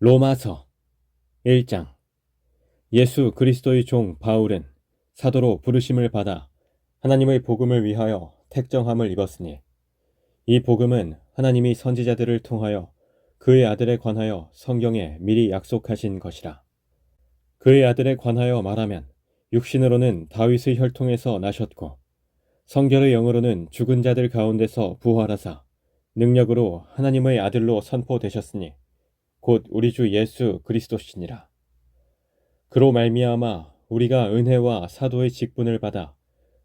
로마서 1장. 예수 그리스도의 종 바울은 사도로 부르심을 받아 하나님의 복음을 위하여 택정함을 입었으니, 이 복음은 하나님이 선지자들을 통하여 그의 아들에 관하여 성경에 미리 약속하신 것이라. 그의 아들에 관하여 말하면 육신으로는 다윗의 혈통에서 나셨고, 성결의 영으로는 죽은 자들 가운데서 부활하사 능력으로 하나님의 아들로 선포되셨으니 곧 우리 주 예수 그리스도시니라. 그로 말미암아 우리가 은혜와 사도의 직분을 받아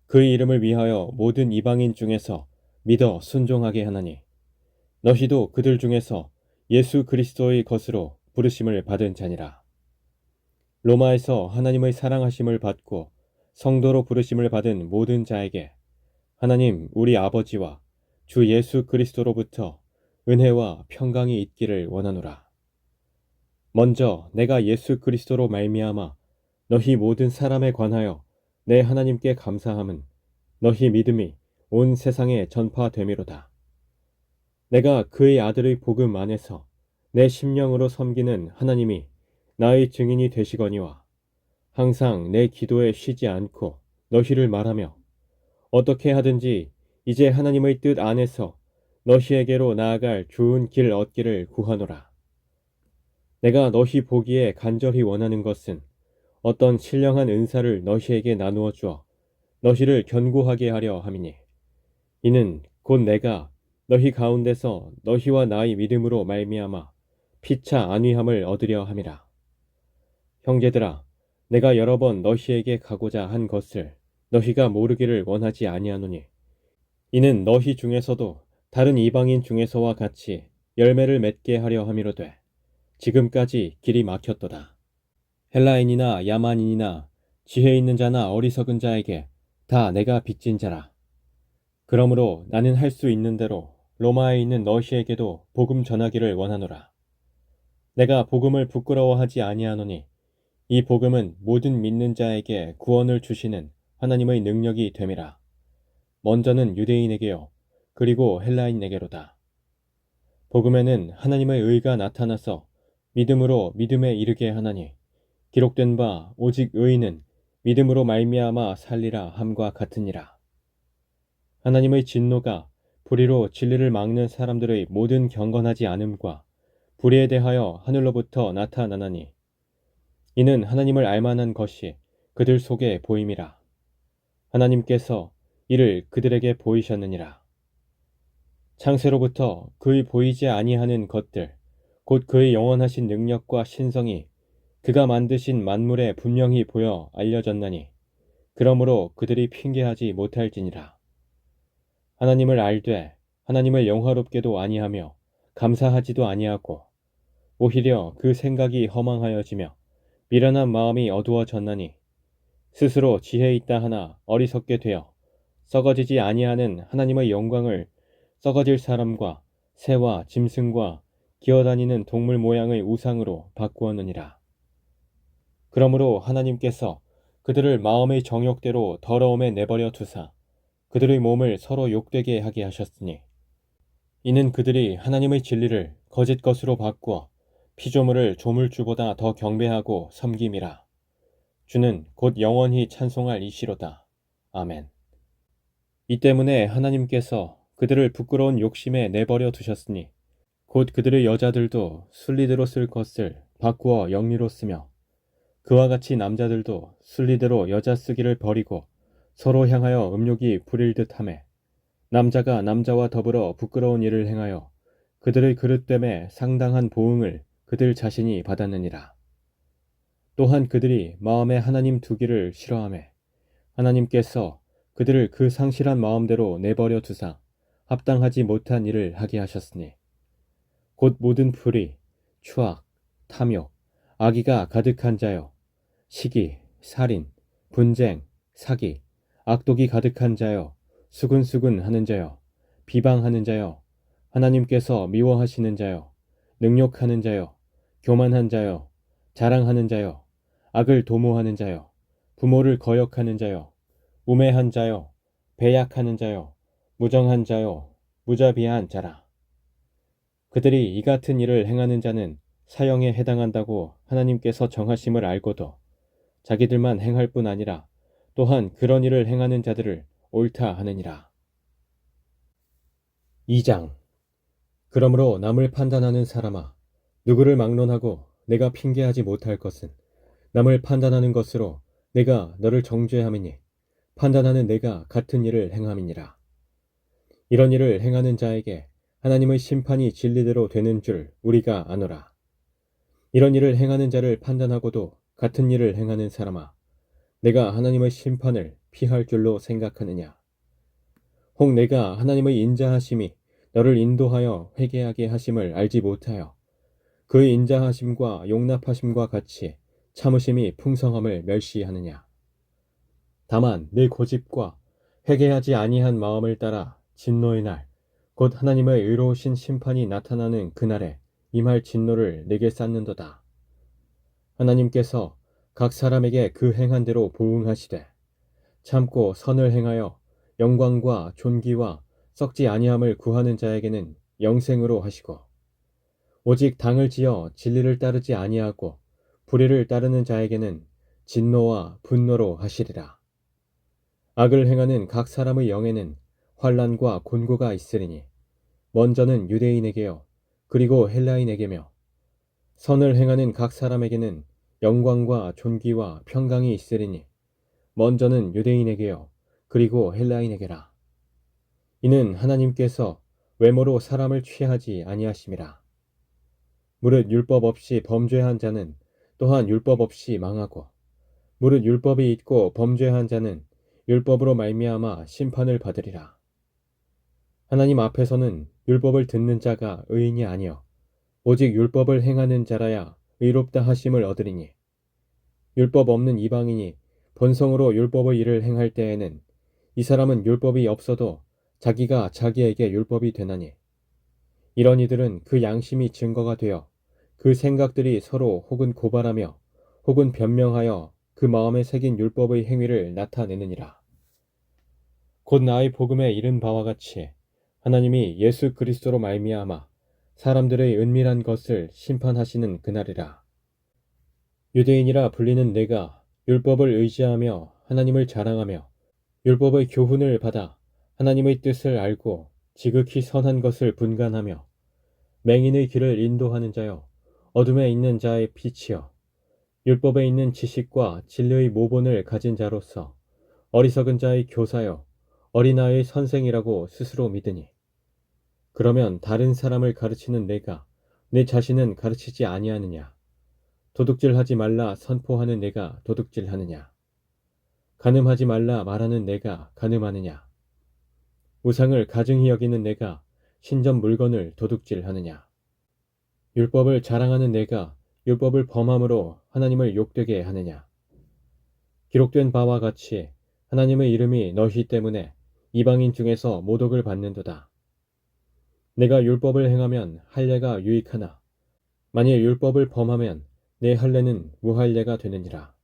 그의 이름을 위하여 모든 이방인 중에서 믿어 순종하게 하나니, 너희도 그들 중에서 예수 그리스도의 것으로 부르심을 받은 자니라. 로마에서 하나님의 사랑하심을 받고 성도로 부르심을 받은 모든 자에게 하나님 우리 아버지와 주 예수 그리스도로부터 은혜와 평강이 있기를 원하노라. 먼저 내가 예수 그리스도로 말미암아 너희 모든 사람에 관하여 내 하나님께 감사함은 너희 믿음이 온 세상에 전파됨이로다. 내가 그의 아들의 복음 안에서 내 심령으로 섬기는 하나님이 나의 증인이 되시거니와, 항상 내 기도에 쉬지 않고 너희를 말하며 어떻게 하든지 이제 하나님의 뜻 안에서 너희에게로 나아갈 좋은 길 얻기를 구하노라. 내가 너희 보기에 간절히 원하는 것은 어떤 신령한 은사를 너희에게 나누어 주어 너희를 견고하게 하려 함이니, 이는 곧 내가 너희 가운데서 너희와 나의 믿음으로 말미암아 피차 안위함을 얻으려 함이라. 형제들아, 내가 여러 번 너희에게 가고자 한 것을 너희가 모르기를 원하지 아니하노니, 이는 너희 중에서도 다른 이방인 중에서와 같이 열매를 맺게 하려 함이로되 지금까지 길이 막혔도다. 헬라인이나 야만인이나 지혜 있는 자나 어리석은 자에게 다 내가 빚진 자라. 그러므로 나는 할 수 있는 대로 로마에 있는 너희에게도 복음 전하기를 원하노라. 내가 복음을 부끄러워하지 아니하노니, 이 복음은 모든 믿는 자에게 구원을 주시는 하나님의 능력이 됨이라. 먼저는 유대인에게요, 그리고 헬라인에게로다. 복음에는 하나님의 의가 나타나서 믿음으로 믿음에 이르게 하나니, 기록된 바 오직 의인은 믿음으로 말미암아 살리라 함과 같으니라. 하나님의 진노가 불의로 진리를 막는 사람들의 모든 경건하지 않음과 불의에 대하여 하늘로부터 나타나나니, 이는 하나님을 알만한 것이 그들 속에 보임이라. 하나님께서 이를 그들에게 보이셨느니라. 창세로부터 그의 보이지 아니하는 것들, 곧 그의 영원하신 능력과 신성이 그가 만드신 만물에 분명히 보여 알려졌나니, 그러므로 그들이 핑계하지 못할지니라. 하나님을 알되 하나님을 영화롭게도 아니하며 감사하지도 아니하고, 오히려 그 생각이 허망하여지며 미련한 마음이 어두워졌나니, 스스로 지혜 있다 하나 어리석게 되어 썩어지지 아니하는 하나님의 영광을 썩어질 사람과 새와 짐승과 기어다니는 동물 모양의 우상으로 바꾸었느니라. 그러므로 하나님께서 그들을 마음의 정욕대로 더러움에 내버려 두사 그들의 몸을 서로 욕되게 하게 하셨으니, 이는 그들이 하나님의 진리를 거짓 것으로 바꾸어 피조물을 조물주보다 더 경배하고 섬김이라. 주는 곧 영원히 찬송할 이시로다. 아멘. 이 때문에 하나님께서 그들을 부끄러운 욕심에 내버려 두셨으니, 곧 그들의 여자들도 순리대로 쓸 것을 바꾸어 영리로 쓰며, 그와 같이 남자들도 순리대로 여자 쓰기를 버리고 서로 향하여 음욕이 부릴 듯하매, 남자가 남자와 더불어 부끄러운 일을 행하여 그들의 그릇됨에 상당한 보응을 그들 자신이 받았느니라. 또한 그들이 마음에 하나님 두기를 싫어하매 하나님께서 그들을 그 상실한 마음대로 내버려 두사 합당하지 못한 일을 하게 하셨으니, 곧 모든 불의, 추악, 탐욕, 악의가 가득한 자요, 시기, 살인, 분쟁, 사기, 악독이 가득한 자요, 수근수근 하는 자요, 비방하는 자요, 하나님께서 미워하시는 자요, 능욕하는 자요, 교만한 자요, 자랑하는 자요, 악을 도모하는 자요, 부모를 거역하는 자요, 우매한 자요, 배약하는 자요, 무정한 자요, 무자비한 자라. 그들이 이 같은 일을 행하는 자는 사형에 해당한다고 하나님께서 정하심을 알고도 자기들만 행할 뿐 아니라 또한 그런 일을 행하는 자들을 옳다 하느니라. 2장. 그러므로 남을 판단하는 사람아, 누구를 막론하고 내가 핑계하지 못할 것은 남을 판단하는 것으로 내가 너를 정죄함이니 판단하는 내가 같은 일을 행함이니라. 이런 일을 행하는 자에게 하나님의 심판이 진리대로 되는 줄 우리가 아노라. 이런 일을 행하는 자를 판단하고도 같은 일을 행하는 사람아, 내가 하나님의 심판을 피할 줄로 생각하느냐? 혹 내가 하나님의 인자하심이 너를 인도하여 회개하게 하심을 알지 못하여 그의 인자하심과 용납하심과 같이 참으심이 풍성함을 멸시하느냐? 다만 내 고집과 회개하지 아니한 마음을 따라 진노의 날, 곧 하나님의 의로우신 심판이 나타나는 그날에 임할 진노를 내게 쌓는도다. 하나님께서 각 사람에게 그 행한 대로 보응하시되 참고 선을 행하여 영광과 존귀와 썩지 아니함을 구하는 자에게는 영생으로 하시고 오직 당을 지어 진리를 따르지 아니하고 불의를 따르는 자에게는 진노와 분노로 하시리라. 악을 행하는 각 사람의 영에는 환난과 곤고가 있으리니 먼저는 유대인에게요 그리고 헬라인에게며 선을 행하는 각 사람에게는 영광과 존귀와 평강이 있으리니 먼저는 유대인에게요 그리고 헬라인에게라. 이는 하나님께서 외모로 사람을 취하지 아니하심이라. 무릇 율법 없이 범죄한 자는 또한 율법 없이 망하고 무릇 율법이 있고 범죄한 자는 율법으로 말미암아 심판을 받으리라. 하나님 앞에서는 율법을 듣는 자가 의인이 아니요 오직 율법을 행하는 자라야 의롭다 하심을 얻으리니 율법 없는 이방인이 본성으로 율법의 일을 행할 때에는 이 사람은 율법이 없어도 자기가 자기에게 율법이 되나니 이런 이들은 그 양심이 증거가 되어 그 생각들이 서로 혹은 고발하며 혹은 변명하여 그 마음에 새긴 율법의 행위를 나타내느니라. 곧 나의 복음에 이른 바와 같이 하나님이 예수 그리스도로 말미암아 사람들의 은밀한 것을 심판하시는 그날이라. 유대인이라 불리는 내가 율법을 의지하며 하나님을 자랑하며 율법의 교훈을 받아 하나님의 뜻을 알고 지극히 선한 것을 분간하며 맹인의 길을 인도하는 자여 어둠에 있는 자의 빛이여 율법에 있는 지식과 진리의 모본을 가진 자로서 어리석은 자의 교사여 어린아이의 선생이라고 스스로 믿으니 그러면 다른 사람을 가르치는 내가 내 자신은 가르치지 아니하느냐? 도둑질하지 말라 선포하는 내가 도둑질하느냐? 간음하지 말라 말하는 내가 간음하느냐? 우상을 가증히 여기는 내가 신전 물건을 도둑질하느냐? 율법을 자랑하는 내가 율법을 범함으로 하나님을 욕되게 하느냐? 기록된 바와 같이 하나님의 이름이 너희 때문에 이방인 중에서 모독을 받는도다. 내가 율법을 행하면 할례가 유익하나 만일 율법을 범하면 내 할례는 무할례가 되느니라.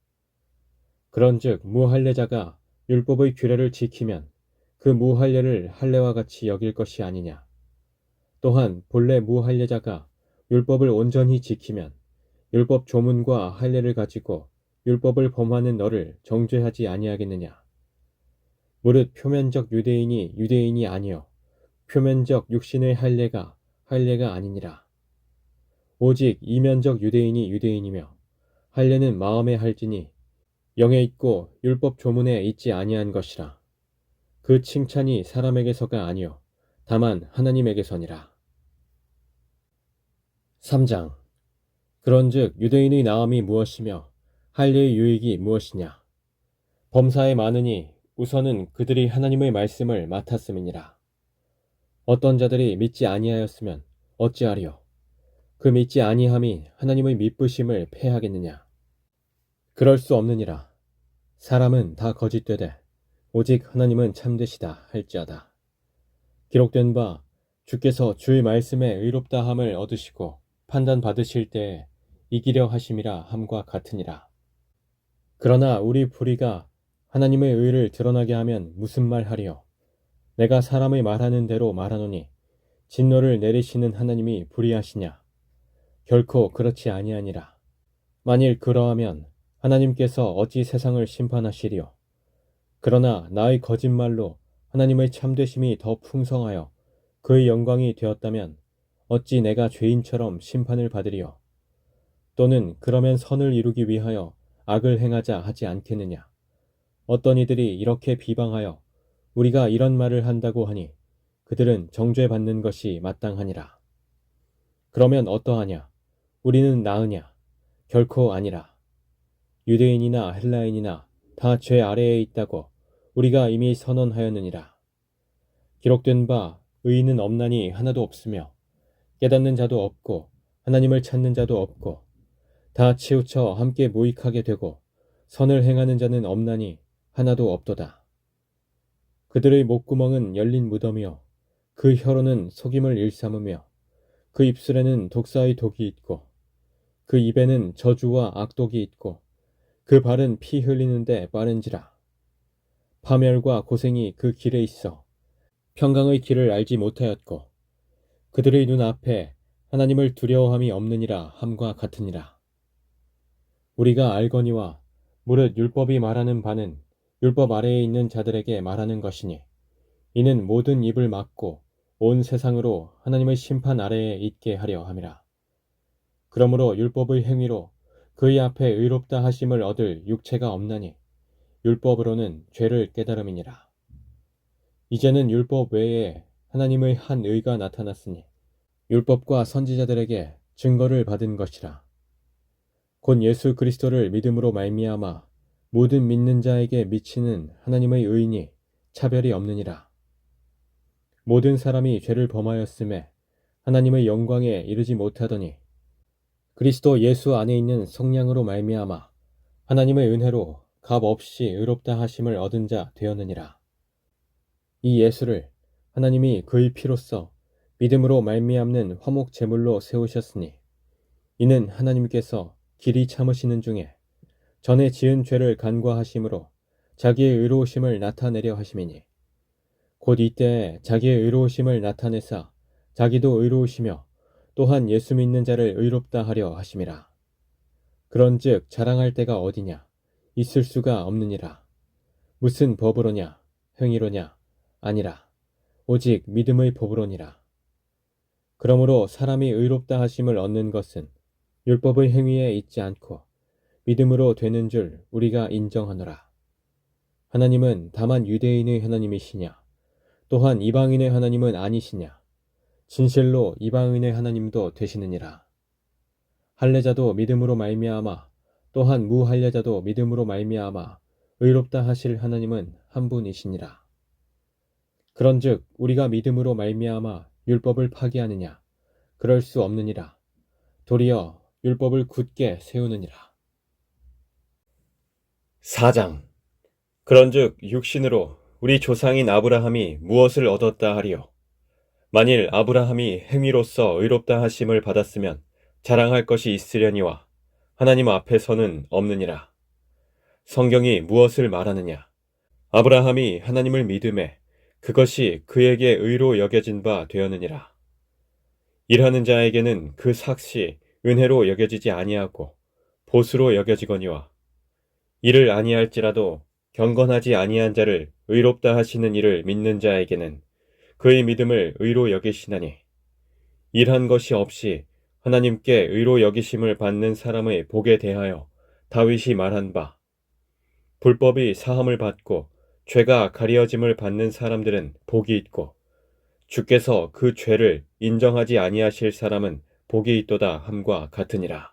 그런즉 무할례자가 율법의 규례를 지키면 그 무할례를 할례와 같이 여길 것이 아니냐. 또한 본래 무할례자가 율법을 온전히 지키면 율법 조문과 할례를 가지고 율법을 범하는 너를 정죄하지 아니하겠느냐. 무릇 표면적 유대인이 유대인이 아니요 표면적 육신의 할례가 할례가 아니니라. 오직 이면적 유대인이 유대인이며 할례는 마음에 할지니 영에 있고 율법 조문에 있지 아니한 것이라. 그 칭찬이 사람에게서가 아니요 다만 하나님에게서니라. 3장. 그런즉 유대인의 나음이 무엇이며 할례의 유익이 무엇이냐. 범사에 많으니 우선은 그들이 하나님의 말씀을 맡았음이니라. 어떤 자들이 믿지 아니하였으면 어찌하리요. 그 믿지 아니함이 하나님의 믿부심을 패하겠느냐. 그럴 수 없느니라. 사람은 다 거짓되되 오직 하나님은 참되시다 할지어다. 기록된 바 주께서 주의 말씀에 의롭다함을 얻으시고 판단받으실 때에 이기려 하심이라 함과 같으니라. 그러나 우리 불의가 하나님의 의를 드러나게 하면 무슨 말 하리요. 내가 사람의 말하는 대로 말하노니 진노를 내리시는 하나님이 불의하시냐. 결코 그렇지 아니하니라. 만일 그러하면 하나님께서 어찌 세상을 심판하시리요? 그러나 나의 거짓말로 하나님의 참되심이 더 풍성하여 그의 영광이 되었다면 어찌 내가 죄인처럼 심판을 받으리요? 또는 그러면 선을 이루기 위하여 악을 행하자 하지 않겠느냐? 어떤 이들이 이렇게 비방하여 우리가 이런 말을 한다고 하니 그들은 정죄받는 것이 마땅하니라. 그러면 어떠하냐? 우리는 나으냐? 결코 아니라. 유대인이나 헬라인이나 다 죄 아래에 있다고 우리가 이미 선언하였느니라. 기록된 바 의인은 없나니 하나도 없으며 깨닫는 자도 없고 하나님을 찾는 자도 없고 다 치우쳐 함께 무익하게 되고 선을 행하는 자는 없나니 하나도 없도다. 그들의 목구멍은 열린 무덤이요 그 혀로는 속임을 일삼으며 그 입술에는 독사의 독이 있고 그 입에는 저주와 악독이 있고 그 발은 피 흘리는데 빠른지라. 파멸과 고생이 그 길에 있어 평강의 길을 알지 못하였고 그들의 눈앞에 하나님을 두려워함이 없느니라 함과 같으니라. 우리가 알거니와 무릇 율법이 말하는 바는 율법 아래에 있는 자들에게 말하는 것이니 이는 모든 입을 막고 온 세상으로 하나님의 심판 아래에 있게 하려 함이라. 그러므로 율법의 행위로 그의 앞에 의롭다 하심을 얻을 육체가 없나니 율법으로는 죄를 깨달음이니라. 이제는 율법 외에 하나님의 한 의가 나타났으니 율법과 선지자들에게 증거를 받은 것이라. 곧 예수 그리스도를 믿음으로 말미암아 모든 믿는 자에게 미치는 하나님의 의인이 차별이 없느니라. 모든 사람이 죄를 범하였음에 하나님의 영광에 이르지 못하더니 그리스도 예수 안에 있는 성령으로 말미암아 하나님의 은혜로 값 없이 의롭다 하심을 얻은 자 되었느니라. 이 예수를 하나님이 그의 피로써 믿음으로 말미암는 화목 제물로 세우셨으니 이는 하나님께서 길이 참으시는 중에 전에 지은 죄를 간과하심으로 자기의 의로우심을 나타내려 하심이니 곧 이때에 자기의 의로우심을 나타내사 자기도 의로우시며 또한 예수 믿는 자를 의롭다 하려 하심이라. 그런즉 자랑할 데가 어디냐? 있을 수가 없느니라. 무슨 법으로냐? 행위로냐? 아니라 오직 믿음의 법으로니라. 그러므로 사람이 의롭다 하심을 얻는 것은 율법의 행위에 있지 않고 믿음으로 되는 줄 우리가 인정하노라. 하나님은 다만 유대인의 하나님이시냐? 또한 이방인의 하나님은 아니시냐? 진실로 이방인의 하나님도 되시느니라. 할례자도 믿음으로 말미암아 또한 무할례자도 믿음으로 말미암아 의롭다 하실 하나님은 한 분이시니라. 그런즉 우리가 믿음으로 말미암아 율법을 파기하느냐? 그럴 수 없느니라. 도리어 율법을 굳게 세우느니라. 4장. 그런즉 육신으로 우리 조상인 아브라함이 무엇을 얻었다 하리요? 만일 아브라함이 행위로서 의롭다 하심을 받았으면 자랑할 것이 있으려니와 하나님 앞에서는 없느니라. 성경이 무엇을 말하느냐? 아브라함이 하나님을 믿음에 그것이 그에게 의로 여겨진 바 되었느니라. 일하는 자에게는 그 삭시 은혜로 여겨지지 아니하고 보수로 여겨지거니와 이를 아니할지라도 경건하지 아니한 자를 의롭다 하시는 이를 믿는 자에게는 그의 믿음을 의로 여기시나니 일한 것이 없이 하나님께 의로 여기심을 받는 사람의 복에 대하여 다윗이 말한 바 불법이 사함을 받고 죄가 가리어짐을 받는 사람들은 복이 있고 주께서 그 죄를 인정하지 아니하실 사람은 복이 있도다 함과 같으니라.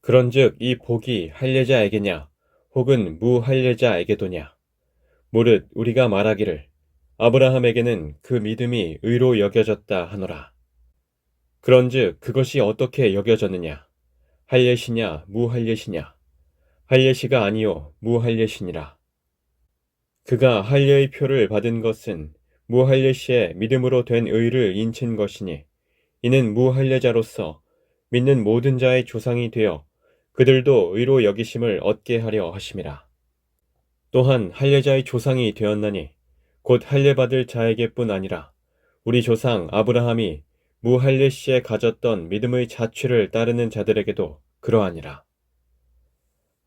그런즉 이 복이 할례자에게냐 혹은 무할례자에게도냐? 무릇 우리가 말하기를 아브라함에게는 그 믿음이 의로 여겨졌다 하노라. 그런즉 그것이 어떻게 여겨졌느냐? 할례시냐 무할례시냐? 할례시가 아니요 무할례시니라. 그가 할례의 표를 받은 것은 무할례시에 믿음으로 된 의를 인친 것이니 이는 무할례자로서 믿는 모든 자의 조상이 되어 그들도 의로 여기심을 얻게 하려 하심이라. 또한 할례자의 조상이 되었나니 곧 할례받을 자에게뿐 아니라 우리 조상 아브라함이 무할례 시에 가졌던 믿음의 자취를 따르는 자들에게도 그러하니라.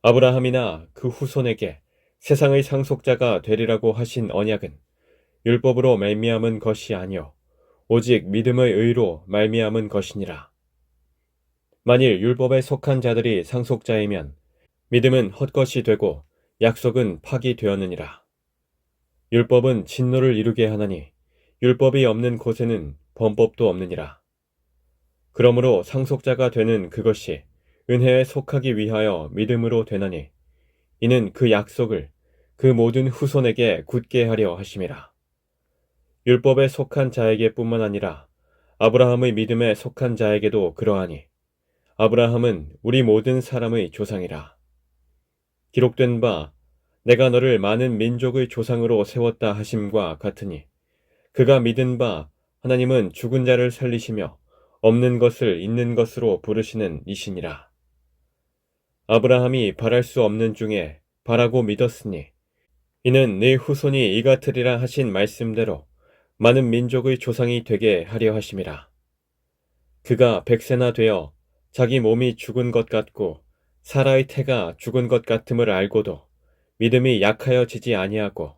아브라함이나 그 후손에게 세상의 상속자가 되리라고 하신 언약은 율법으로 말미암은 것이 아니요 오직 믿음의 의로 말미암은 것이니라. 만일 율법에 속한 자들이 상속자이면 믿음은 헛것이 되고 약속은 파기되었느니라. 율법은 진노를 이루게 하나니 율법이 없는 곳에는 범법도 없느니라. 그러므로 상속자가 되는 그것이 은혜에 속하기 위하여 믿음으로 되나니 이는 그 약속을 그 모든 후손에게 굳게 하려 하심이라. 율법에 속한 자에게 뿐만 아니라 아브라함의 믿음에 속한 자에게도 그러하니 아브라함은 우리 모든 사람의 조상이라. 기록된 바 내가 너를 많은 민족의 조상으로 세웠다 하심과 같으니 그가 믿은 바 하나님은 죽은 자를 살리시며 없는 것을 있는 것으로 부르시는 이시니라. 아브라함이 바랄 수 없는 중에 바라고 믿었으니 이는 네 후손이 이같으리라 하신 말씀대로 많은 민족의 조상이 되게 하려 하심이라. 그가 100세나 되어 자기 몸이 죽은 것 같고 사라의 태가 죽은 것 같음을 알고도 믿음이 약하여지지 아니하고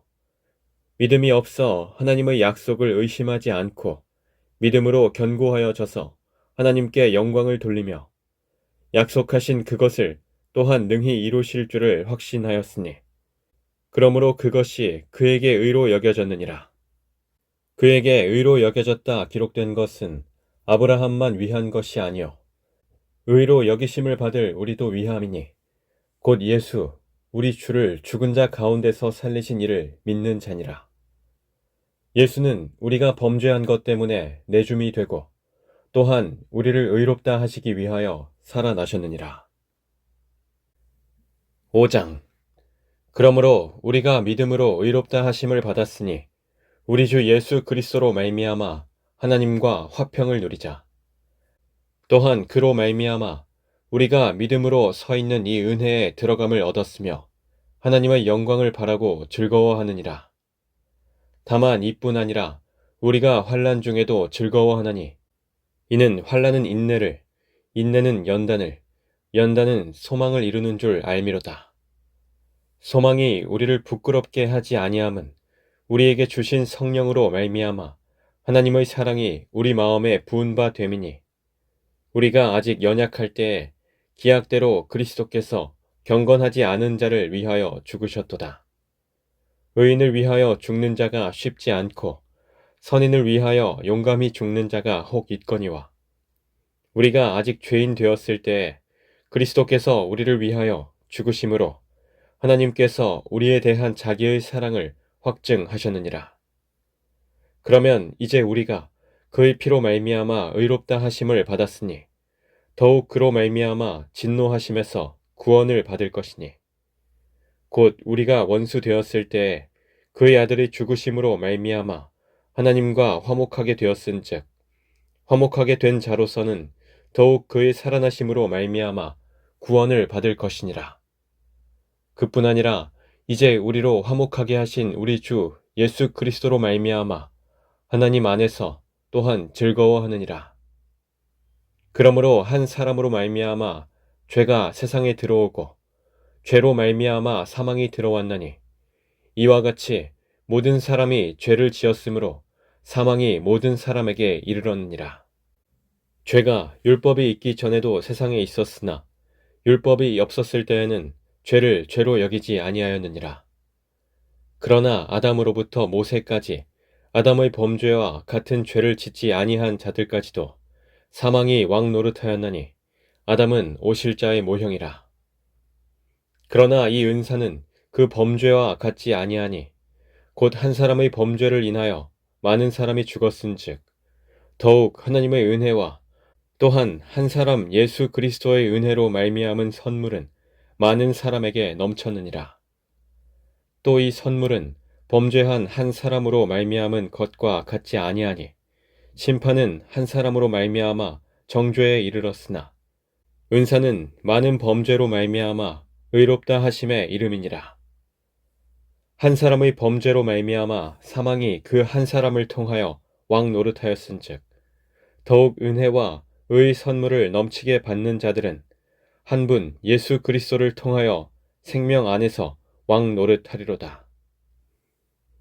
믿음이 없어 하나님의 약속을 의심하지 않고 믿음으로 견고하여져서 하나님께 영광을 돌리며 약속하신 그것을 또한 능히 이루실 줄을 확신하였으니 그러므로 그것이 그에게 의로 여겨졌느니라. 그에게 의로 여겨졌다 기록된 것은 아브라함만 위한 것이 아니요 의로 여기심을 받을 우리도 위함이니 곧 예수 우리 주를 죽은 자 가운데서 살리신 이를 믿는 자니라. 예수는 우리가 범죄한 것 때문에 내줌이 되고 또한 우리를 의롭다 하시기 위하여 살아나셨느니라. 5장. 그러므로 우리가 믿음으로 의롭다 하심을 받았으니 우리 주 예수 그리스도로 말미암아 하나님과 화평을 누리자. 또한 그로 말미암아 우리가 믿음으로 서 있는 이 은혜에 들어감을 얻었으며 하나님의 영광을 바라고 즐거워하느니라. 다만 이뿐 아니라 우리가 환난 중에도 즐거워하나니 이는 환난은 인내를, 인내는 연단을, 연단은 소망을 이루는 줄 알미로다. 소망이 우리를 부끄럽게 하지 아니함은 우리에게 주신 성령으로 말미암아 하나님의 사랑이 우리 마음에 부은 바 됨이니 우리가 아직 연약할 때에 기약대로 그리스도께서 경건하지 않은 자를 위하여 죽으셨도다. 의인을 위하여 죽는 자가 쉽지 않고 선인을 위하여 용감히 죽는 자가 혹 있거니와 우리가 아직 죄인 되었을 때에 그리스도께서 우리를 위하여 죽으심으로 하나님께서 우리에 대한 자기의 사랑을 확증하셨느니라. 그러면 이제 우리가 그의 피로 말미암아 의롭다 하심을 받았으니 더욱 그로 말미암아 진노하심에서 구원을 받을 것이니 곧 우리가 원수 되었을 때에 그의 아들의 죽으심으로 말미암아 하나님과 화목하게 되었은즉 화목하게 된 자로서는 더욱 그의 살아나심으로 말미암아 구원을 받을 것이니라. 그뿐 아니라 이제 우리로 화목하게 하신 우리 주 예수 그리스도로 말미암아 하나님 안에서 또한 즐거워하느니라. 그러므로 한 사람으로 말미암아 죄가 세상에 들어오고 죄로 말미암아 사망이 들어왔나니 이와 같이 모든 사람이 죄를 지었으므로 사망이 모든 사람에게 이르렀느니라. 죄가 율법이 있기 전에도 세상에 있었으나 율법이 없었을 때에는 죄를 죄로 여기지 아니하였느니라. 그러나 아담으로부터 모세까지 아담의 범죄와 같은 죄를 짓지 아니한 자들까지도 사망이 왕 노릇하였나니 아담은 오실자의 모형이라. 그러나 이 은사는 그 범죄와 같지 아니하니 곧 한 사람의 범죄를 인하여 많은 사람이 죽었은즉 더욱 하나님의 은혜와 또한 한 사람 예수 그리스도의 은혜로 말미암은 선물은 많은 사람에게 넘쳤느니라. 또 이 선물은 범죄한 한 사람으로 말미암은 것과 같지 아니하니 심판은 한 사람으로 말미암아 정죄에 이르렀으나 은사는 많은 범죄로 말미암아 의롭다 하심에 이름이니라. 한 사람의 범죄로 말미암아 사망이 그 한 사람을 통하여 왕 노릇하였은즉 더욱 은혜와 의 선물을 넘치게 받는 자들은 한 분 예수 그리스도를 통하여 생명 안에서 왕 노릇하리로다.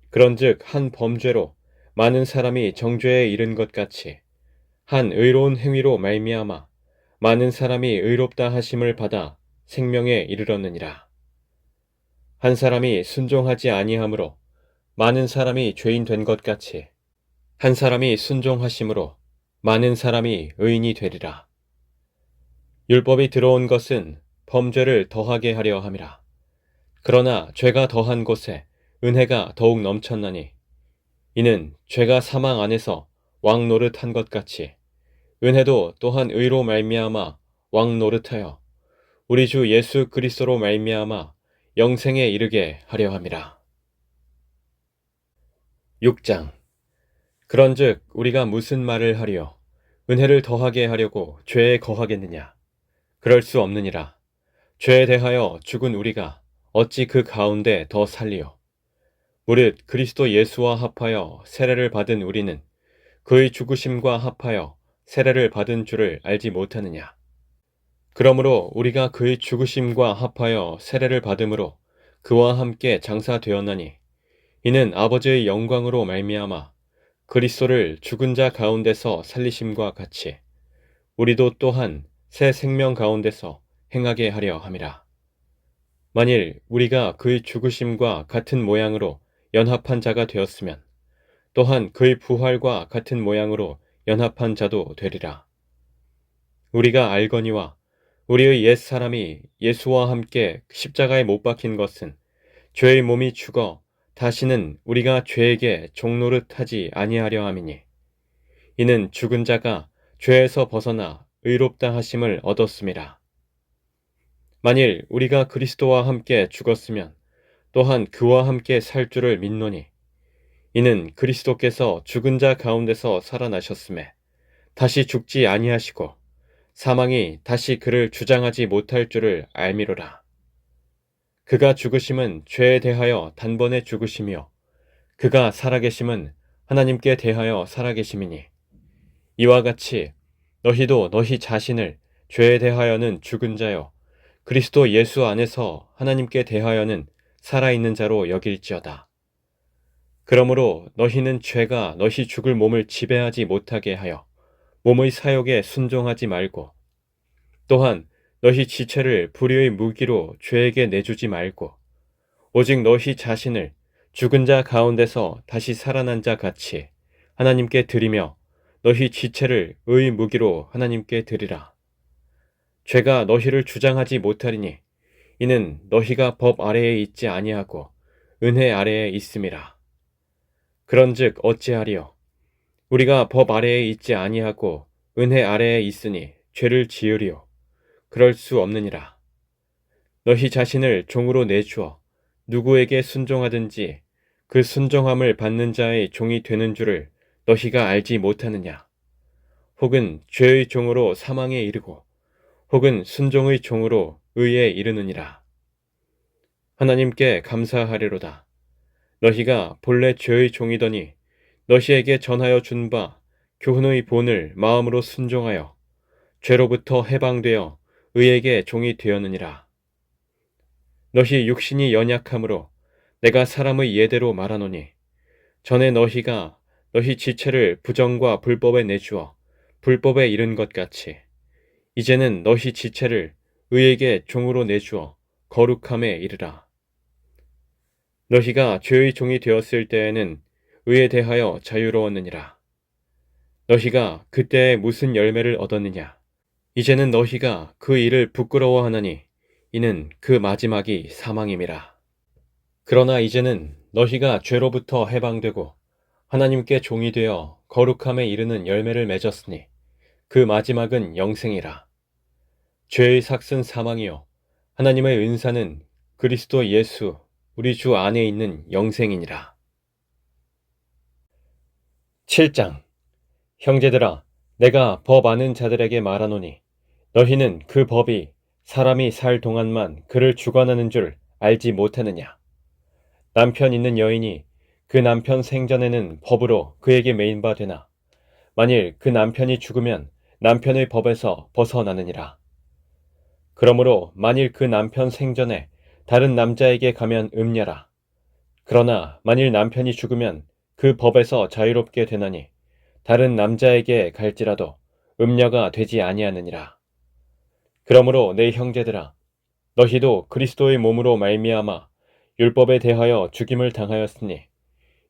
그런즉 한 범죄로 많은 사람이 정죄에 이른 것 같이 한 의로운 행위로 말미암아 많은 사람이 의롭다 하심을 받아 생명에 이르렀느니라. 한 사람이 순종하지 아니하므로 많은 사람이 죄인 된 것 같이 한 사람이 순종하심으로 많은 사람이 의인이 되리라. 율법이 들어온 것은 범죄를 더하게 하려 함이라. 그러나 죄가 더한 곳에 은혜가 더욱 넘쳤나니 이는 죄가 사망 안에서 왕 노릇한 것 같이 은혜도 또한 의로 말미암아 왕 노릇하여 우리 주 예수 그리스도로 말미암아 영생에 이르게 하려 함이라. 6장. 그런즉 우리가 무슨 말을 하리요? 은혜를 더하게 하려고 죄에 거하겠느냐? 그럴 수 없느니라. 죄에 대하여 죽은 우리가 어찌 그 가운데 더 살리요? 무릇 그리스도 예수와 합하여 세례를 받은 우리는 그의 죽으심과 합하여 세례를 받은 줄을 알지 못하느냐? 그러므로 우리가 그의 죽으심과 합하여 세례를 받음으로 그와 함께 장사되었나니 이는 아버지의 영광으로 말미암아 그리스도를 죽은 자 가운데서 살리심과 같이 우리도 또한 새 생명 가운데서 행하게 하려 함이라. 만일 우리가 그의 죽으심과 같은 모양으로 연합한 자가 되었으면 또한 그의 부활과 같은 모양으로 연합한 자도 되리라. 우리가 알거니와 우리의 옛 사람이 예수와 함께 십자가에 못 박힌 것은 죄의 몸이 죽어 다시는 우리가 죄에게 종노릇하지 아니하려 함이니 이는 죽은 자가 죄에서 벗어나 의롭다 하심을 얻었음이라. 만일 우리가 그리스도와 함께 죽었으면 또한 그와 함께 살 줄을 믿노니 이는 그리스도께서 죽은 자 가운데서 살아나셨음에 다시 죽지 아니하시고 사망이 다시 그를 주장하지 못할 줄을 알미로라. 그가 죽으심은 죄에 대하여 단번에 죽으시며 그가 살아계심은 하나님께 대하여 살아계심이니 이와 같이 너희도 너희 자신을 죄에 대하여는 죽은 자요 그리스도 예수 안에서 하나님께 대하여는 살아있는 자로 여길지어다. 그러므로 너희는 죄가 너희 죽을 몸을 지배하지 못하게 하여 몸의 사욕에 순종하지 말고 또한 너희 지체를 불의의 무기로 죄에게 내주지 말고 오직 너희 자신을 죽은 자 가운데서 다시 살아난 자 같이 하나님께 드리며 너희 지체를 의의 무기로 하나님께 드리라. 죄가 너희를 주장하지 못하리니 이는 너희가 법 아래에 있지 아니하고 은혜 아래에 있음이라. 그런즉 어찌하리요? 우리가 법 아래에 있지 아니하고 은혜 아래에 있으니 죄를 지으리요? 그럴 수 없느니라. 너희 자신을 종으로 내주어 누구에게 순종하든지 그 순종함을 받는 자의 종이 되는 줄을 너희가 알지 못하느냐? 혹은 죄의 종으로 사망에 이르고 혹은 순종의 종으로 의에 이르느니라. 하나님께 감사하리로다. 너희가 본래 죄의 종이더니 너희에게 전하여 준 바 교훈의 본을 마음으로 순종하여 죄로부터 해방되어 의에게 종이 되었느니라. 너희 육신이 연약함으로 내가 사람의 예대로 말하노니 전에 너희가 너희 지체를 부정과 불법에 내주어 불법에 이른 것 같이 이제는 너희 지체를 의에게 종으로 내주어 거룩함에 이르라. 너희가 죄의 종이 되었을 때에는 의에 대하여 자유로웠느니라. 너희가 그때에 무슨 열매를 얻었느냐? 이제는 너희가 그 일을 부끄러워하나니 이는 그 마지막이 사망임이라. 그러나 이제는 너희가 죄로부터 해방되고 하나님께 종이 되어 거룩함에 이르는 열매를 맺었으니 그 마지막은 영생이라. 죄의 삭은 사망이요 하나님의 은사는 그리스도 예수 우리 주 안에 있는 영생이니라. 7장. 형제들아, 내가 법 아는 자들에게 말하노니 너희는 그 법이 사람이 살 동안만 그를 주관하는 줄 알지 못하느냐? 남편 있는 여인이 그 남편 생전에는 법으로 그에게 매인 바 되나 만일 그 남편이 죽으면 남편의 법에서 벗어나느니라. 그러므로 만일 그 남편 생전에 다른 남자에게 가면 음녀라. 그러나 만일 남편이 죽으면 그 법에서 자유롭게 되나니 다른 남자에게 갈지라도 음녀가 되지 아니하느니라. 그러므로 내 형제들아, 너희도 그리스도의 몸으로 말미암아 율법에 대하여 죽임을 당하였으니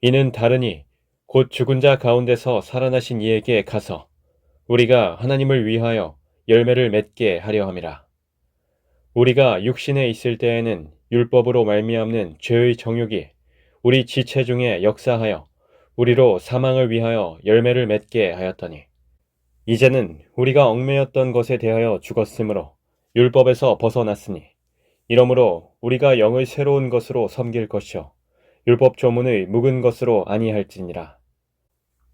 이는 다르니 곧 죽은 자 가운데서 살아나신 이에게 가서 우리가 하나님을 위하여 열매를 맺게 하려 함이라. 우리가 육신에 있을 때에는 율법으로 말미암는 죄의 정욕이 우리 지체 중에 역사하여 우리로 사망을 위하여 열매를 맺게 하였더니 이제는 우리가 얽매였던 것에 대하여 죽었으므로 율법에서 벗어났으니 이러므로 우리가 영의 새로운 것으로 섬길 것이요 율법 조문의 묵은 것으로 아니할지니라.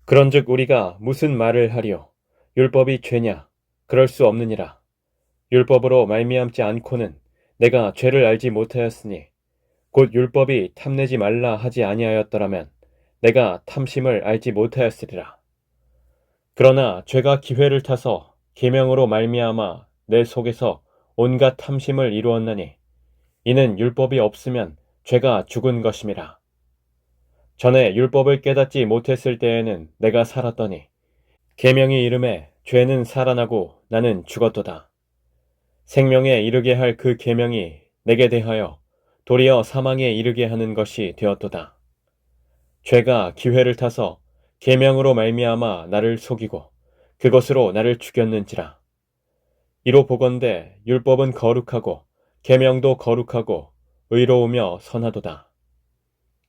그런즉 우리가 무슨 말을 하리요? 율법이 죄냐? 그럴 수 없느니라. 율법으로 말미암지 않고는 내가 죄를 알지 못하였으니 곧 율법이 탐내지 말라 하지 아니하였더라면 내가 탐심을 알지 못하였으리라. 그러나 죄가 기회를 타서 계명으로 말미암아 내 속에서 온갖 탐심을 이루었나니 이는 율법이 없으면 죄가 죽은 것임이라. 전에 율법을 깨닫지 못했을 때에는 내가 살았더니 계명이 이름에 죄는 살아나고 나는 죽었도다. 생명에 이르게 할 그 계명이 내게 대하여 도리어 사망에 이르게 하는 것이 되었도다. 죄가 기회를 타서 계명으로 말미암아 나를 속이고 그것으로 나를 죽였는지라. 이로 보건대 율법은 거룩하고 계명도 거룩하고 의로우며 선하도다.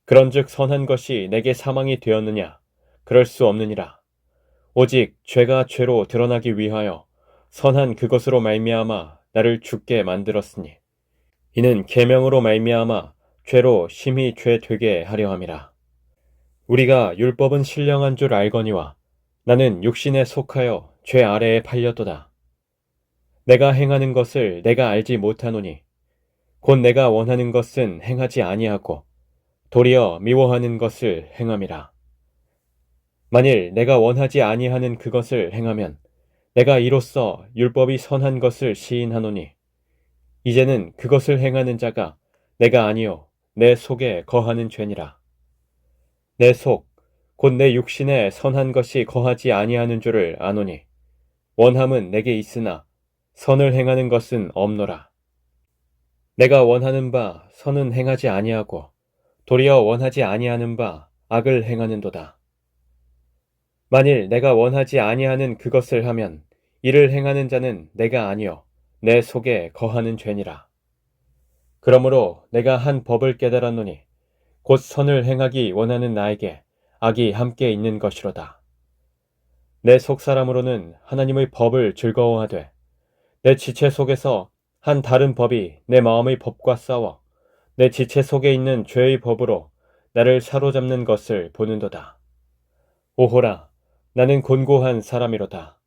그런즉 선한 것이 내게 사망이 되었느냐? 그럴 수 없느니라. 오직 죄가 죄로 드러나기 위하여 선한 그것으로 말미암아 나를 죽게 만들었으니 이는 계명으로 말미암아 죄로 심히 죄 되게 하려 함이라. 우리가 율법은 신령한 줄 알거니와 나는 육신에 속하여 죄 아래에 팔렸도다. 내가 행하는 것을 내가 알지 못하노니 곧 내가 원하는 것은 행하지 아니하고 도리어 미워하는 것을 행함이라. 만일 내가 원하지 아니하는 그것을 행하면 내가 이로써 율법이 선한 것을 시인하노니 이제는 그것을 행하는 자가 내가 아니요 내 속에 거하는 죄니라. 내 속, 곧 내 육신에 선한 것이 거하지 아니하는 줄을 아노니 원함은 내게 있으나 선을 행하는 것은 없노라. 내가 원하는 바 선은 행하지 아니하고 도리어 원하지 아니하는 바 악을 행하는도다. 만일 내가 원하지 아니하는 그것을 하면 이를 행하는 자는 내가 아니요 내 속에 거하는 죄니라. 그러므로 내가 한 법을 깨달았노니 곧 선을 행하기 원하는 나에게 악이 함께 있는 것이로다. 내 속사람으로는 하나님의 법을 즐거워하되 내 지체 속에서 한 다른 법이 내 마음의 법과 싸워 내 지체 속에 있는 죄의 법으로 나를 사로잡는 것을 보는도다. 오호라, 나는 곤고한 사람이로다.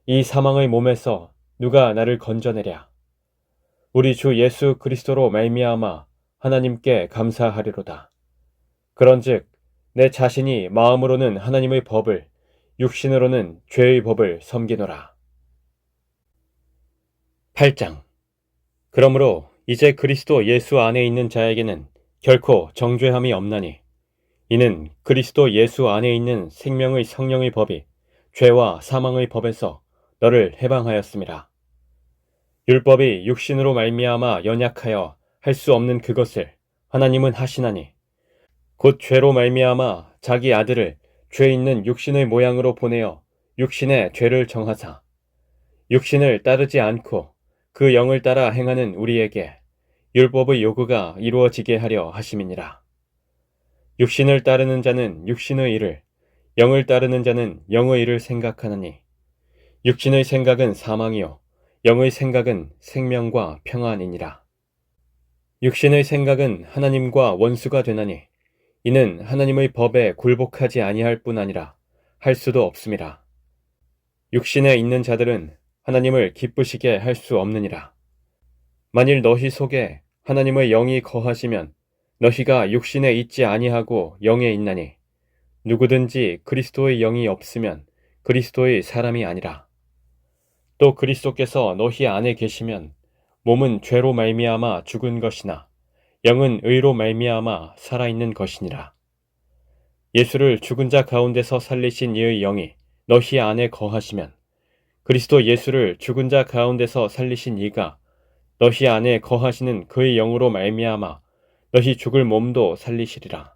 이 사망의 몸에서 누가 나를 건져내랴. 우리 주 예수 그리스도로 말미암아 하나님께 감사하리로다. 그런즉 내 자신이 마음으로는 하나님의 법을 육신으로는 죄의 법을 섬기노라. 8장. 그러므로 이제 그리스도 예수 안에 있는 자에게는 결코 정죄함이 없나니 이는 그리스도 예수 안에 있는 생명의 성령의 법이 죄와 사망의 법에서 너를 해방하였음이라. 율법이 육신으로 말미암아 연약하여 할 수 없는 그것을 하나님은 하시나니 곧 죄로 말미암아 자기 아들을 죄 있는 육신의 모양으로 보내어 육신의 죄를 정하사 육신을 따르지 않고 그 영을 따라 행하는 우리에게 율법의 요구가 이루어지게 하려 하심이니라. 육신을 따르는 자는 육신의 일을, 영을 따르는 자는 영의 일을 생각하느니 육신의 생각은 사망이요 영의 생각은 생명과 평안이니라. 육신의 생각은 하나님과 원수가 되나니 이는 하나님의 법에 굴복하지 아니할 뿐 아니라 할 수도 없음이라. 육신에 있는 자들은 하나님을 기쁘시게 할 수 없느니라. 만일 너희 속에 하나님의 영이 거하시면 너희가 육신에 있지 아니하고 영에 있나니 누구든지 그리스도의 영이 없으면 그리스도의 사람이 아니라. 또 그리스도께서 너희 안에 계시면 몸은 죄로 말미암아 죽은 것이나 영은 의로 말미암아 살아있는 것이니라. 예수를 죽은 자 가운데서 살리신 이의 영이 너희 안에 거하시면 그리스도 예수를 죽은 자 가운데서 살리신 이가 너희 안에 거하시는 그의 영으로 말미암아 너희 죽을 몸도 살리시리라.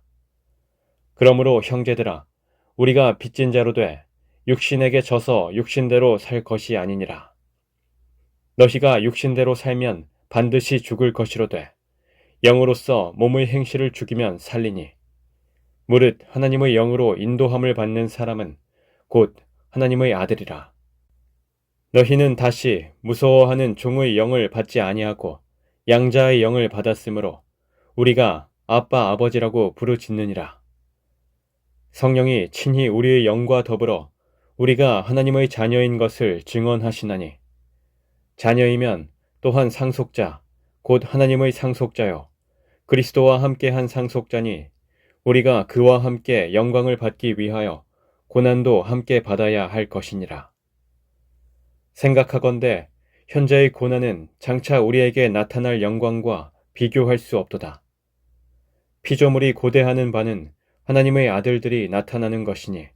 그러므로 형제들아, 우리가 빚진 자로 돼 육신에게 져서 육신대로 살 것이 아니니라. 너희가 육신대로 살면 반드시 죽을 것이로되 영으로서 몸의 행실을 죽이면 살리니 무릇 하나님의 영으로 인도함을 받는 사람은 곧 하나님의 아들이라. 너희는 다시 무서워하는 종의 영을 받지 아니하고 양자의 영을 받았으므로 우리가 아빠 아버지라고 부르짖느니라. 성령이 친히 우리의 영과 더불어 우리가 하나님의 자녀인 것을 증언하시나니 자녀이면 또한 상속자 곧 하나님의 상속자요 그리스도와 함께한 상속자니 우리가 그와 함께 영광을 받기 위하여 고난도 함께 받아야 할 것이니라. 생각하건대 현재의 고난은 장차 우리에게 나타날 영광과 비교할 수 없도다. 피조물이 고대하는 바는 하나님의 아들들이 나타나는 것이니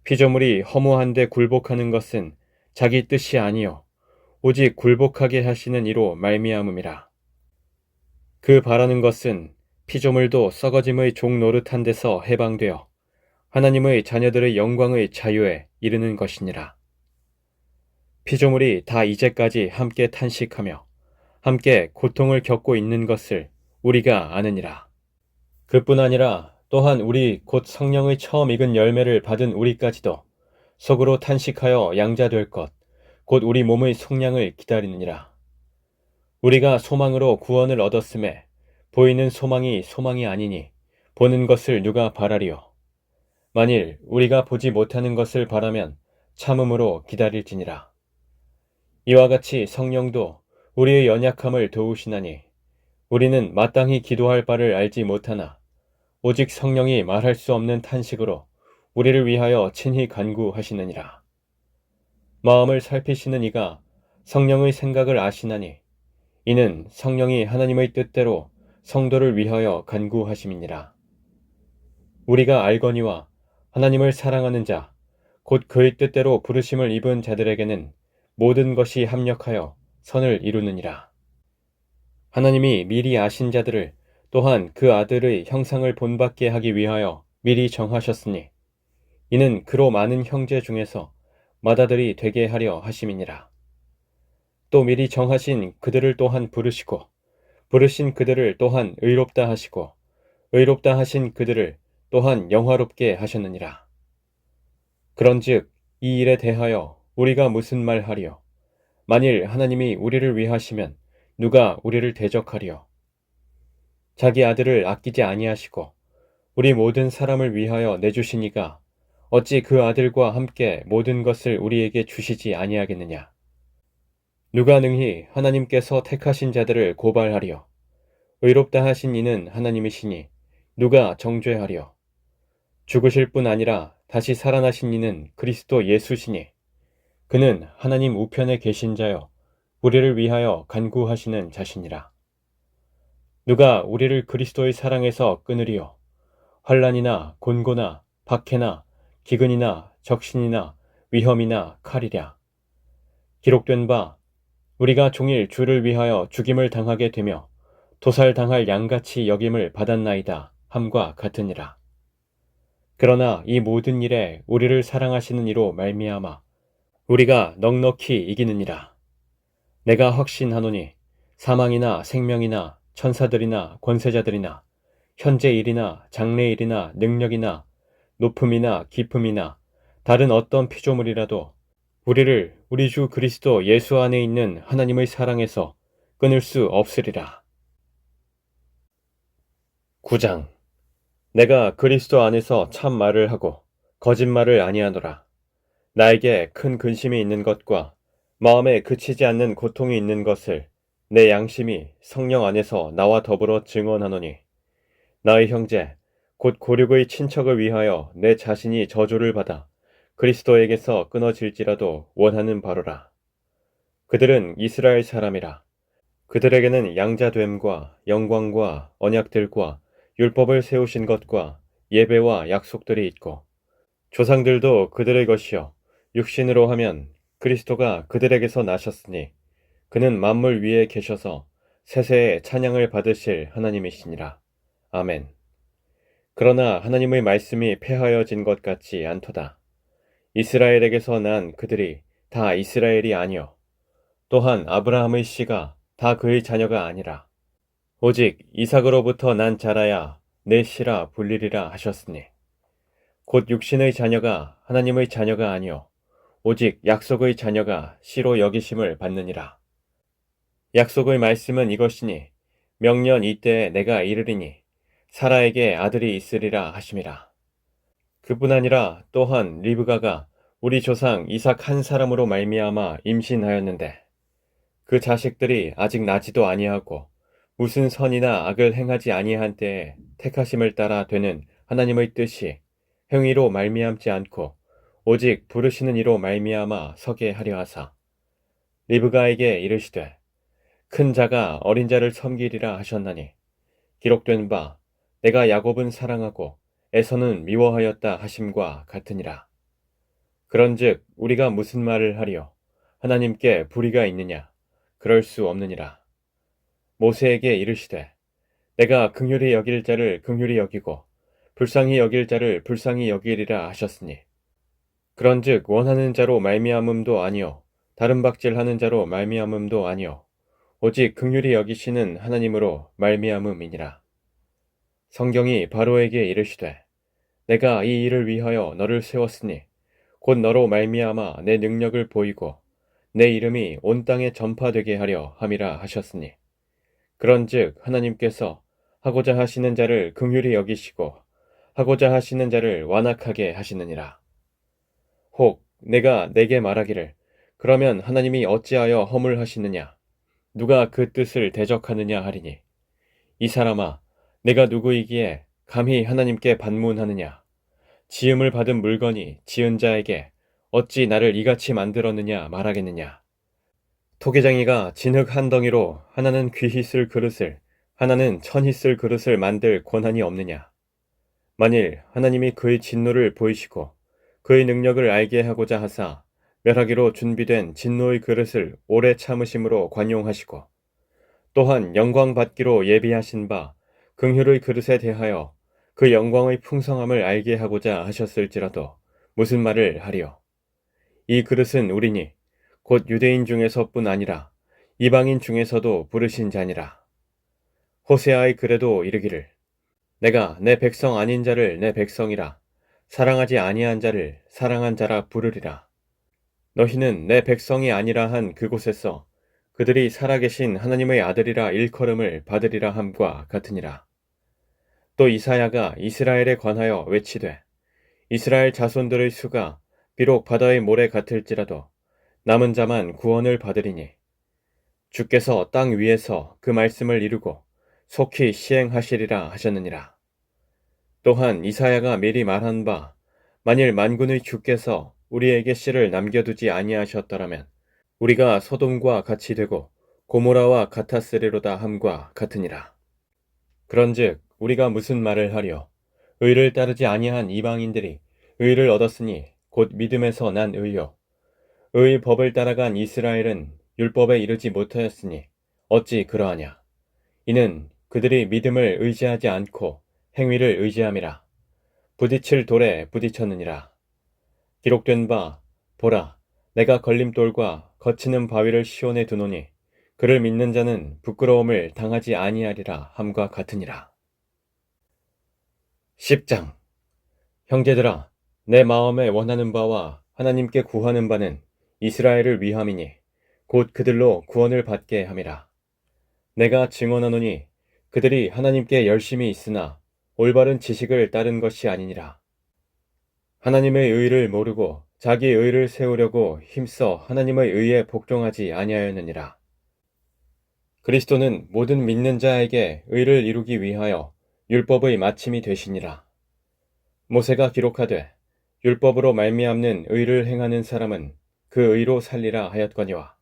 피조물이 허무한데 굴복하는 것은 자기 뜻이 아니요 오직 굴복하게 하시는 이로 말미암음이라. 그 바라는 것은 피조물도 썩어짐의 종 노릇한 데서 해방되어 하나님의 자녀들의 영광의 자유에 이르는 것이니라. 피조물이 다 이제까지 함께 탄식하며 함께 고통을 겪고 있는 것을 우리가 아느니라. 그뿐 아니라 또한 우리 곧 성령의 처음 익은 열매를 받은 우리까지도 속으로 탄식하여 양자될 것, 곧 우리 몸의 속량을 기다리느니라. 우리가 소망으로 구원을 얻었음에 보이는 소망이 소망이 아니니 보는 것을 누가 바라리요. 만일 우리가 보지 못하는 것을 바라면 참음으로 기다릴지니라. 이와 같이 성령도 우리의 연약함을 도우시나니 우리는 마땅히 기도할 바를 알지 못하나 오직 성령이 말할 수 없는 탄식으로 우리를 위하여 친히 간구하시느니라. 마음을 살피시는 이가 성령의 생각을 아시나니 이는 성령이 하나님의 뜻대로 성도를 위하여 간구하심이니라. 우리가 알거니와 하나님을 사랑하는 자, 곧 그의 뜻대로 부르심을 입은 자들에게는 모든 것이 합력하여 선을 이루느니라. 하나님이 미리 아신 자들을 또한 그 아들의 형상을 본받게 하기 위하여 미리 정하셨으니 이는 그로 많은 형제 중에서 맏아들이 되게 하려 하심이니라. 또 미리 정하신 그들을 또한 부르시고 부르신 그들을 또한 의롭다 하시고 의롭다 하신 그들을 또한 영화롭게 하셨느니라. 그런즉 이 일에 대하여 우리가 무슨 말하리요? 만일 하나님이 우리를 위하시면 누가 우리를 대적하리요? 자기 아들을 아끼지 아니하시고 우리 모든 사람을 위하여 내주시니가 어찌 그 아들과 함께 모든 것을 우리에게 주시지 아니하겠느냐? 누가 능히 하나님께서 택하신 자들을 고발하리요? 의롭다 하신 이는 하나님이시니 누가 정죄하리요? 죽으실 뿐 아니라 다시 살아나신 이는 그리스도 예수시니 그는 하나님 우편에 계신 자요 우리를 위하여 간구하시는 자시니라. 누가 우리를 그리스도의 사랑에서 끊으리요? 환난이나 곤고나 박해나 기근이나 적신이나 위험이나 칼이랴. 기록된 바 우리가 종일 주를 위하여 죽임을 당하게 되며 도살당할 양같이 여김을 받았나이다 함과 같으니라. 그러나 이 모든 일에 우리를 사랑하시는 이로 말미암아 우리가 넉넉히 이기느니라. 내가 확신하노니 사망이나 생명이나 천사들이나 권세자들이나 현재 일이나 장래 일이나 능력이나 높음이나 깊음이나 다른 어떤 피조물이라도 우리를 우리 주 그리스도 예수 안에 있는 하나님의 사랑에서 끊을 수 없으리라. 9장. 내가 그리스도 안에서 참 말을 하고 거짓말을 아니하노라. 나에게 큰 근심이 있는 것과 마음에 그치지 않는 고통이 있는 것을 내 양심이 성령 안에서 나와 더불어 증언하노니 나의 형제 곧 고륙의 친척을 위하여 내 자신이 저주를 받아 그리스도에게서 끊어질지라도 원하는 바로라. 그들은 이스라엘 사람이라. 그들에게는 양자됨과 영광과 언약들과 율법을 세우신 것과 예배와 약속들이 있고 조상들도 그들의 것이요 육신으로 하면 그리스도가 그들에게서 나셨으니 그는 만물 위에 계셔서 세세의 찬양을 받으실 하나님이시니라. 아멘. 그러나 하나님의 말씀이 폐하여진 것 같지 않도다. 이스라엘에게서 난 그들이 다 이스라엘이 아니요 또한 아브라함의 씨가 다 그의 자녀가 아니라 오직 이삭으로부터 난 자라야 내 씨라 불리리라 하셨으니 곧 육신의 자녀가 하나님의 자녀가 아니요 오직 약속의 자녀가 씨로 여기심을 받느니라. 약속의 말씀은 이것이니 명년 이때에 내가 이르리니 사라에게 아들이 있으리라 하심이라. 그뿐 아니라 또한 리브가가 우리 조상 이삭 한 사람으로 말미암아 임신하였는데 그 자식들이 아직 나지도 아니하고 무슨 선이나 악을 행하지 아니한 때에 택하심을 따라 되는 하나님의 뜻이 행위로 말미암지 않고 오직 부르시는 이로 말미암아 서게 하려 하사 리브가에게 이르시되 큰 자가 어린 자를 섬기리라 하셨나니 기록된 바 내가 야곱은 사랑하고 에서는 미워하였다 하심과 같으니라. 그런즉 우리가 무슨 말을 하리요 하나님께 불의가 있느냐 그럴 수 없느니라. 모세에게 이르시되 내가 긍휼히 여길 자를 긍휼히 여기고 불쌍히 여길 자를 불쌍히 여기리라 하셨으니 그런즉 원하는 자로 말미암음도 아니요 다른 박질하는 자로 말미암음도 아니요 오직 긍휼히 여기시는 하나님으로 말미암음이니라. 성경이 바로에게 이르시되 내가 이 일을 위하여 너를 세웠으니 곧 너로 말미암아 내 능력을 보이고 내 이름이 온 땅에 전파되게 하려 함이라 하셨으니 그런즉 하나님께서 하고자 하시는 자를 긍휼히 여기시고 하고자 하시는 자를 완악하게 하시느니라. 혹 내가 내게 말하기를 그러면 하나님이 어찌하여 허물하시느냐 누가 그 뜻을 대적하느냐 하리니 이 사람아 내가 누구이기에 감히 하나님께 반문하느냐 지음을 받은 물건이 지은 자에게 어찌 나를 이같이 만들었느냐 말하겠느냐. 토기장이가 진흙 한 덩이로 하나는 귀히 쓸 그릇을 하나는 천히 쓸 그릇을 만들 권한이 없느냐. 만일 하나님이 그의 진노를 보이시고 그의 능력을 알게 하고자 하사 멸하기로 준비된 진노의 그릇을 오래 참으심으로 관용하시고 또한 영광 받기로 예비하신 바 긍휼의 그릇에 대하여 그 영광의 풍성함을 알게 하고자 하셨을지라도 무슨 말을 하리요. 이 그릇은 우리니 곧 유대인 중에서뿐 아니라 이방인 중에서도 부르신 자니라. 호세아의 글에도 이르기를 내가 내 백성 아닌 자를 내 백성이라 사랑하지 아니한 자를 사랑한 자라 부르리라. 너희는 내 백성이 아니라 한 그곳에서 그들이 살아계신 하나님의 아들이라 일컬음을 받으리라 함과 같으니라. 또 이사야가 이스라엘에 관하여 외치되 이스라엘 자손들의 수가 비록 바다의 모래 같을지라도 남은 자만 구원을 받으리니 주께서 땅 위에서 그 말씀을 이루고 속히 시행하시리라 하셨느니라. 또한 이사야가 미리 말한 바 만일 만군의 주께서 우리에게 씨를 남겨두지 아니하셨더라면 우리가 소돔과 같이 되고 고모라와 같았으리로다 함과 같으니라. 그런즉 우리가 무슨 말을 하려 의를 따르지 아니한 이방인들이 의를 얻었으니 곧 믿음에서 난 의요 의의 법을 따라간 이스라엘은 율법에 이르지 못하였으니 어찌 그러하냐. 이는 그들이 믿음을 의지하지 않고 행위를 의지함이라. 부딪힐 돌에 부딪혔느니라. 기록된 바 보라 내가 걸림돌과 거치는 바위를 시온에 두노니 그를 믿는 자는 부끄러움을 당하지 아니하리라 함과 같으니라. 10장 형제들아 내 마음에 원하는 바와 하나님께 구하는 바는 이스라엘을 위함이니 곧 그들로 구원을 받게 함이라. 내가 증언하노니 그들이 하나님께 열심히 있으나 올바른 지식을 따른 것이 아니니라. 하나님의 의를 모르고 자기 의를 세우려고 힘써 하나님의 의에 복종하지 아니하였느니라. 그리스도는 모든 믿는 자에게 의를 이루기 위하여 율법의 마침이 되시니라. 모세가 기록하되 율법으로 말미암는 의를 행하는 사람은 그 의로 살리라 하였거니와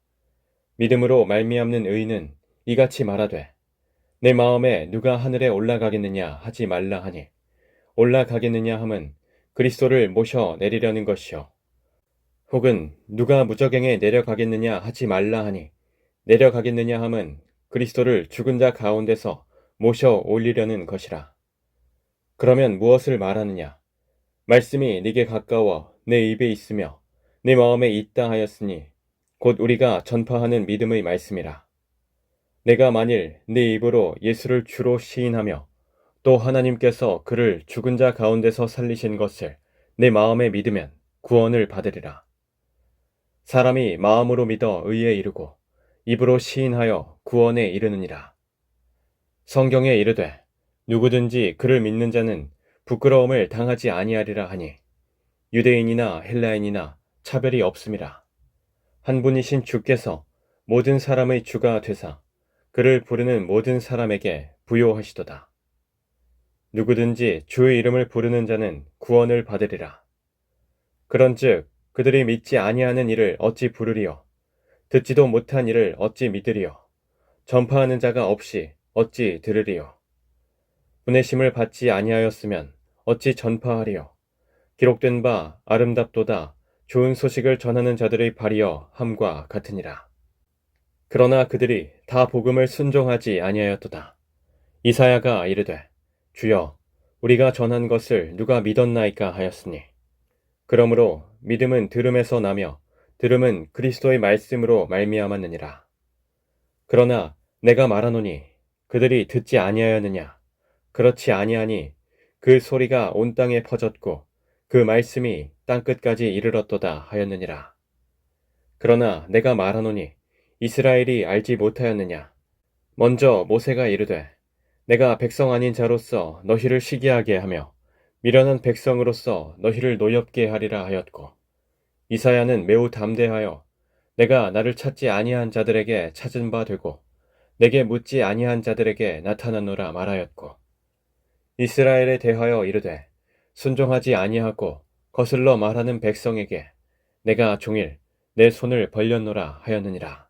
믿음으로 말미암는 의는 이같이 말하되 내 마음에 누가 하늘에 올라가겠느냐 하지 말라 하니 올라가겠느냐 함은 그리스도를 모셔 내리려는 것이요 혹은 누가 무저갱에 내려가겠느냐 하지 말라 하니 내려가겠느냐 함은 그리스도를 죽은 자 가운데서 모셔 올리려는 것이라. 그러면 무엇을 말하느냐? 말씀이 네게 가까워 내 입에 있으며 내 마음에 있다 하였으니 곧 우리가 전파하는 믿음의 말씀이라. 내가 만일 네 입으로 예수를 주로 시인하며 또 하나님께서 그를 죽은 자 가운데서 살리신 것을 내 마음에 믿으면 구원을 받으리라. 사람이 마음으로 믿어 의에 이르고 입으로 시인하여 구원에 이르느니라. 성경에 이르되 누구든지 그를 믿는 자는 부끄러움을 당하지 아니하리라 하니 유대인이나 헬라인이나 차별이 없음이라. 한 분이신 주께서 모든 사람의 주가 되사 그를 부르는 모든 사람에게 부요하시도다. 누구든지 주의 이름을 부르는 자는 구원을 받으리라. 그런즉 그들이 믿지 아니하는 일을 어찌 부르리요? 듣지도 못한 일을 어찌 믿으리요? 전파하는 자가 없이 어찌 들으리요? 보내심을 받지 아니하였으면 어찌 전파하리요? 기록된 바 아름답도다 좋은 소식을 전하는 자들의 발이여 함과 같으니라. 그러나 그들이 다 복음을 순종하지 아니하였도다. 이사야가 이르되 주여 우리가 전한 것을 누가 믿었나이까 하였으니 그러므로 믿음은 들음에서 나며 들음은 그리스도의 말씀으로 말미암았느니라. 그러나 내가 말하노니 그들이 듣지 아니하였느냐? 그렇지 아니하니 그 소리가 온 땅에 퍼졌고 그 말씀이 땅끝까지 이르렀도다 하였느니라. 그러나 내가 말하노니 이스라엘이 알지 못하였느냐? 먼저 모세가 이르되 내가 백성 아닌 자로서 너희를 시기하게 하며 미련한 백성으로서 너희를 노엽게 하리라 하였고 이사야는 매우 담대하여 내가 나를 찾지 아니한 자들에게 찾은 바 되고 내게 묻지 아니한 자들에게 나타나노라 말하였고 이스라엘에 대하여 이르되 순종하지 아니하고 거슬러 말하는 백성에게 내가 종일 내 손을 벌렸노라 하였느니라.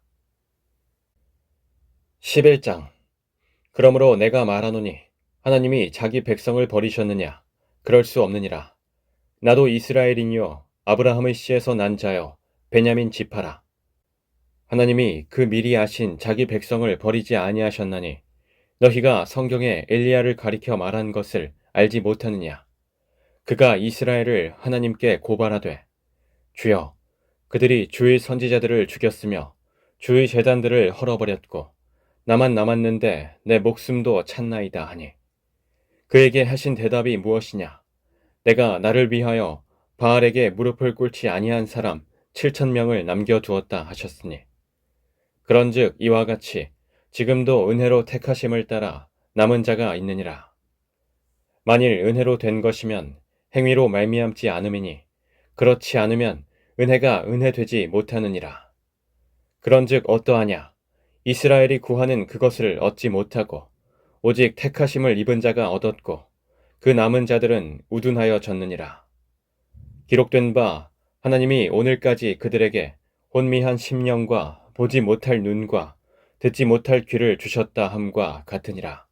11장 그러므로 내가 말하노니 하나님이 자기 백성을 버리셨느냐? 그럴 수 없느니라. 나도 이스라엘인이요 아브라함의 씨에서 난 자여 베냐민 지파라. 하나님이 그 미리 아신 자기 백성을 버리지 아니하셨나니 너희가 성경에 엘리야를 가리켜 말한 것을 알지 못하느냐? 그가 이스라엘을 하나님께 고발하되 주여 그들이 주의 선지자들을 죽였으며 주의 제단들을 헐어버렸고 나만 남았는데 내 목숨도 찼나이다 하니 그에게 하신 대답이 무엇이냐? 내가 나를 위하여 바알에게 무릎을 꿇지 아니한 사람 7,000명을 남겨두었다 하셨으니 그런즉 이와 같이 지금도 은혜로 택하심을 따라 남은 자가 있느니라. 만일 은혜로 된 것이면 행위로 말미암지 않음이니 그렇지 않으면 은혜가 은혜되지 못하느니라. 그런즉 어떠하냐? 이스라엘이 구하는 그것을 얻지 못하고 오직 택하심을 입은 자가 얻었고 그 남은 자들은 우둔하여 졌느니라. 기록된 바 하나님이 오늘까지 그들에게 혼미한 심령과 보지 못할 눈과 듣지 못할 귀를 주셨다 함과 같으니라.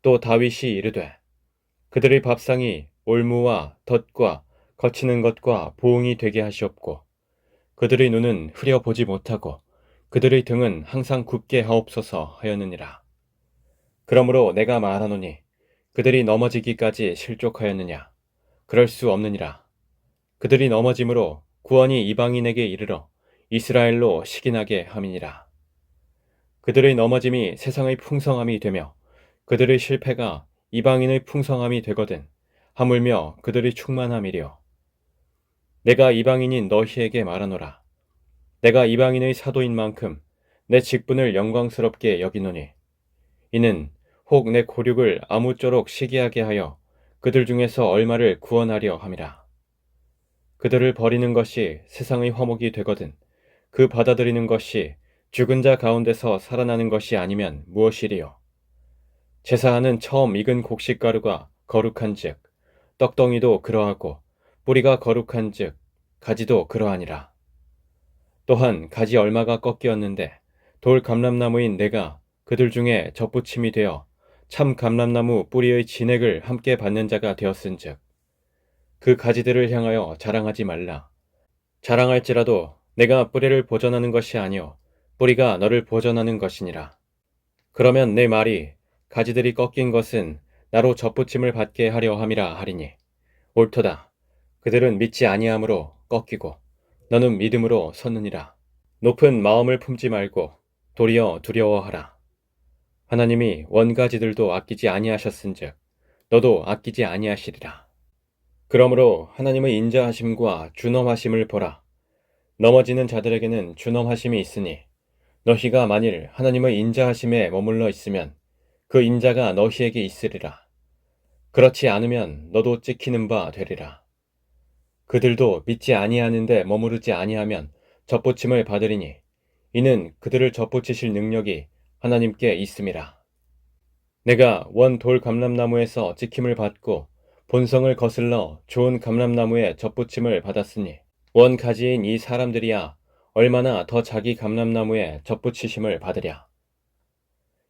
또 다윗이 이르되 그들의 밥상이 올무와 덫과 거치는 것과 보응이 되게 하시옵고 그들의 눈은 흐려보지 못하고 그들의 등은 항상 굳게 하옵소서 하였느니라. 그러므로 내가 말하노니 그들이 넘어지기까지 실족하였느냐? 그럴 수 없느니라. 그들이 넘어짐으로 구원이 이방인에게 이르러 이스라엘로 식인하게 함이니라. 그들의 넘어짐이 세상의 풍성함이 되며 그들의 실패가 이방인의 풍성함이 되거든 하물며 그들의 충만함이리요. 내가 이방인인 너희에게 말하노라. 내가 이방인의 사도인 만큼 내 직분을 영광스럽게 여기노니 이는 혹 내 고륙을 아무쪼록 시기하게 하여 그들 중에서 얼마를 구원하려 함이라. 그들을 버리는 것이 세상의 화목이 되거든 그 받아들이는 것이 죽은 자 가운데서 살아나는 것이 아니면 무엇이리요. 제사하는 처음 익은 곡식가루가 거룩한즉 떡덩이도 그러하고 뿌리가 거룩한즉 가지도 그러하니라. 또한 가지 얼마가 꺾이었는데 돌 감람나무인 내가 그들 중에 접붙임이 되어 참 감람나무 뿌리의 진액을 함께 받는 자가 되었은즉 그 가지들을 향하여 자랑하지 말라. 자랑할지라도 내가 뿌리를 보전하는 것이 아니요 뿌리가 너를 보전하는 것이니라. 그러면 내 말이 가지들이 꺾인 것은 나로 접붙임을 받게 하려 함이라 하리니 옳도다. 그들은 믿지 아니함으로 꺾이고 너는 믿음으로 섰느니라. 높은 마음을 품지 말고 도리어 두려워하라. 하나님이 원가지들도 아끼지 아니하셨은즉 너도 아끼지 아니하시리라. 그러므로 하나님의 인자하심과 준엄하심을 보라. 넘어지는 자들에게는 준엄하심이 있으니 너희가 만일 하나님의 인자하심에 머물러 있으면 그 인자가 너희에게 있으리라. 그렇지 않으면 너도 찍히는 바 되리라. 그들도 믿지 아니하는데 머무르지 아니하면 접붙임을 받으리니 이는 그들을 접붙이실 능력이 하나님께 있음이라. 내가 원 돌 감람나무에서 찍힘을 받고 본성을 거슬러 좋은 감람나무에 접붙임을 받았으니 원 가지인 이 사람들이야 얼마나 더 자기 감람나무에 접붙이심을 받으랴.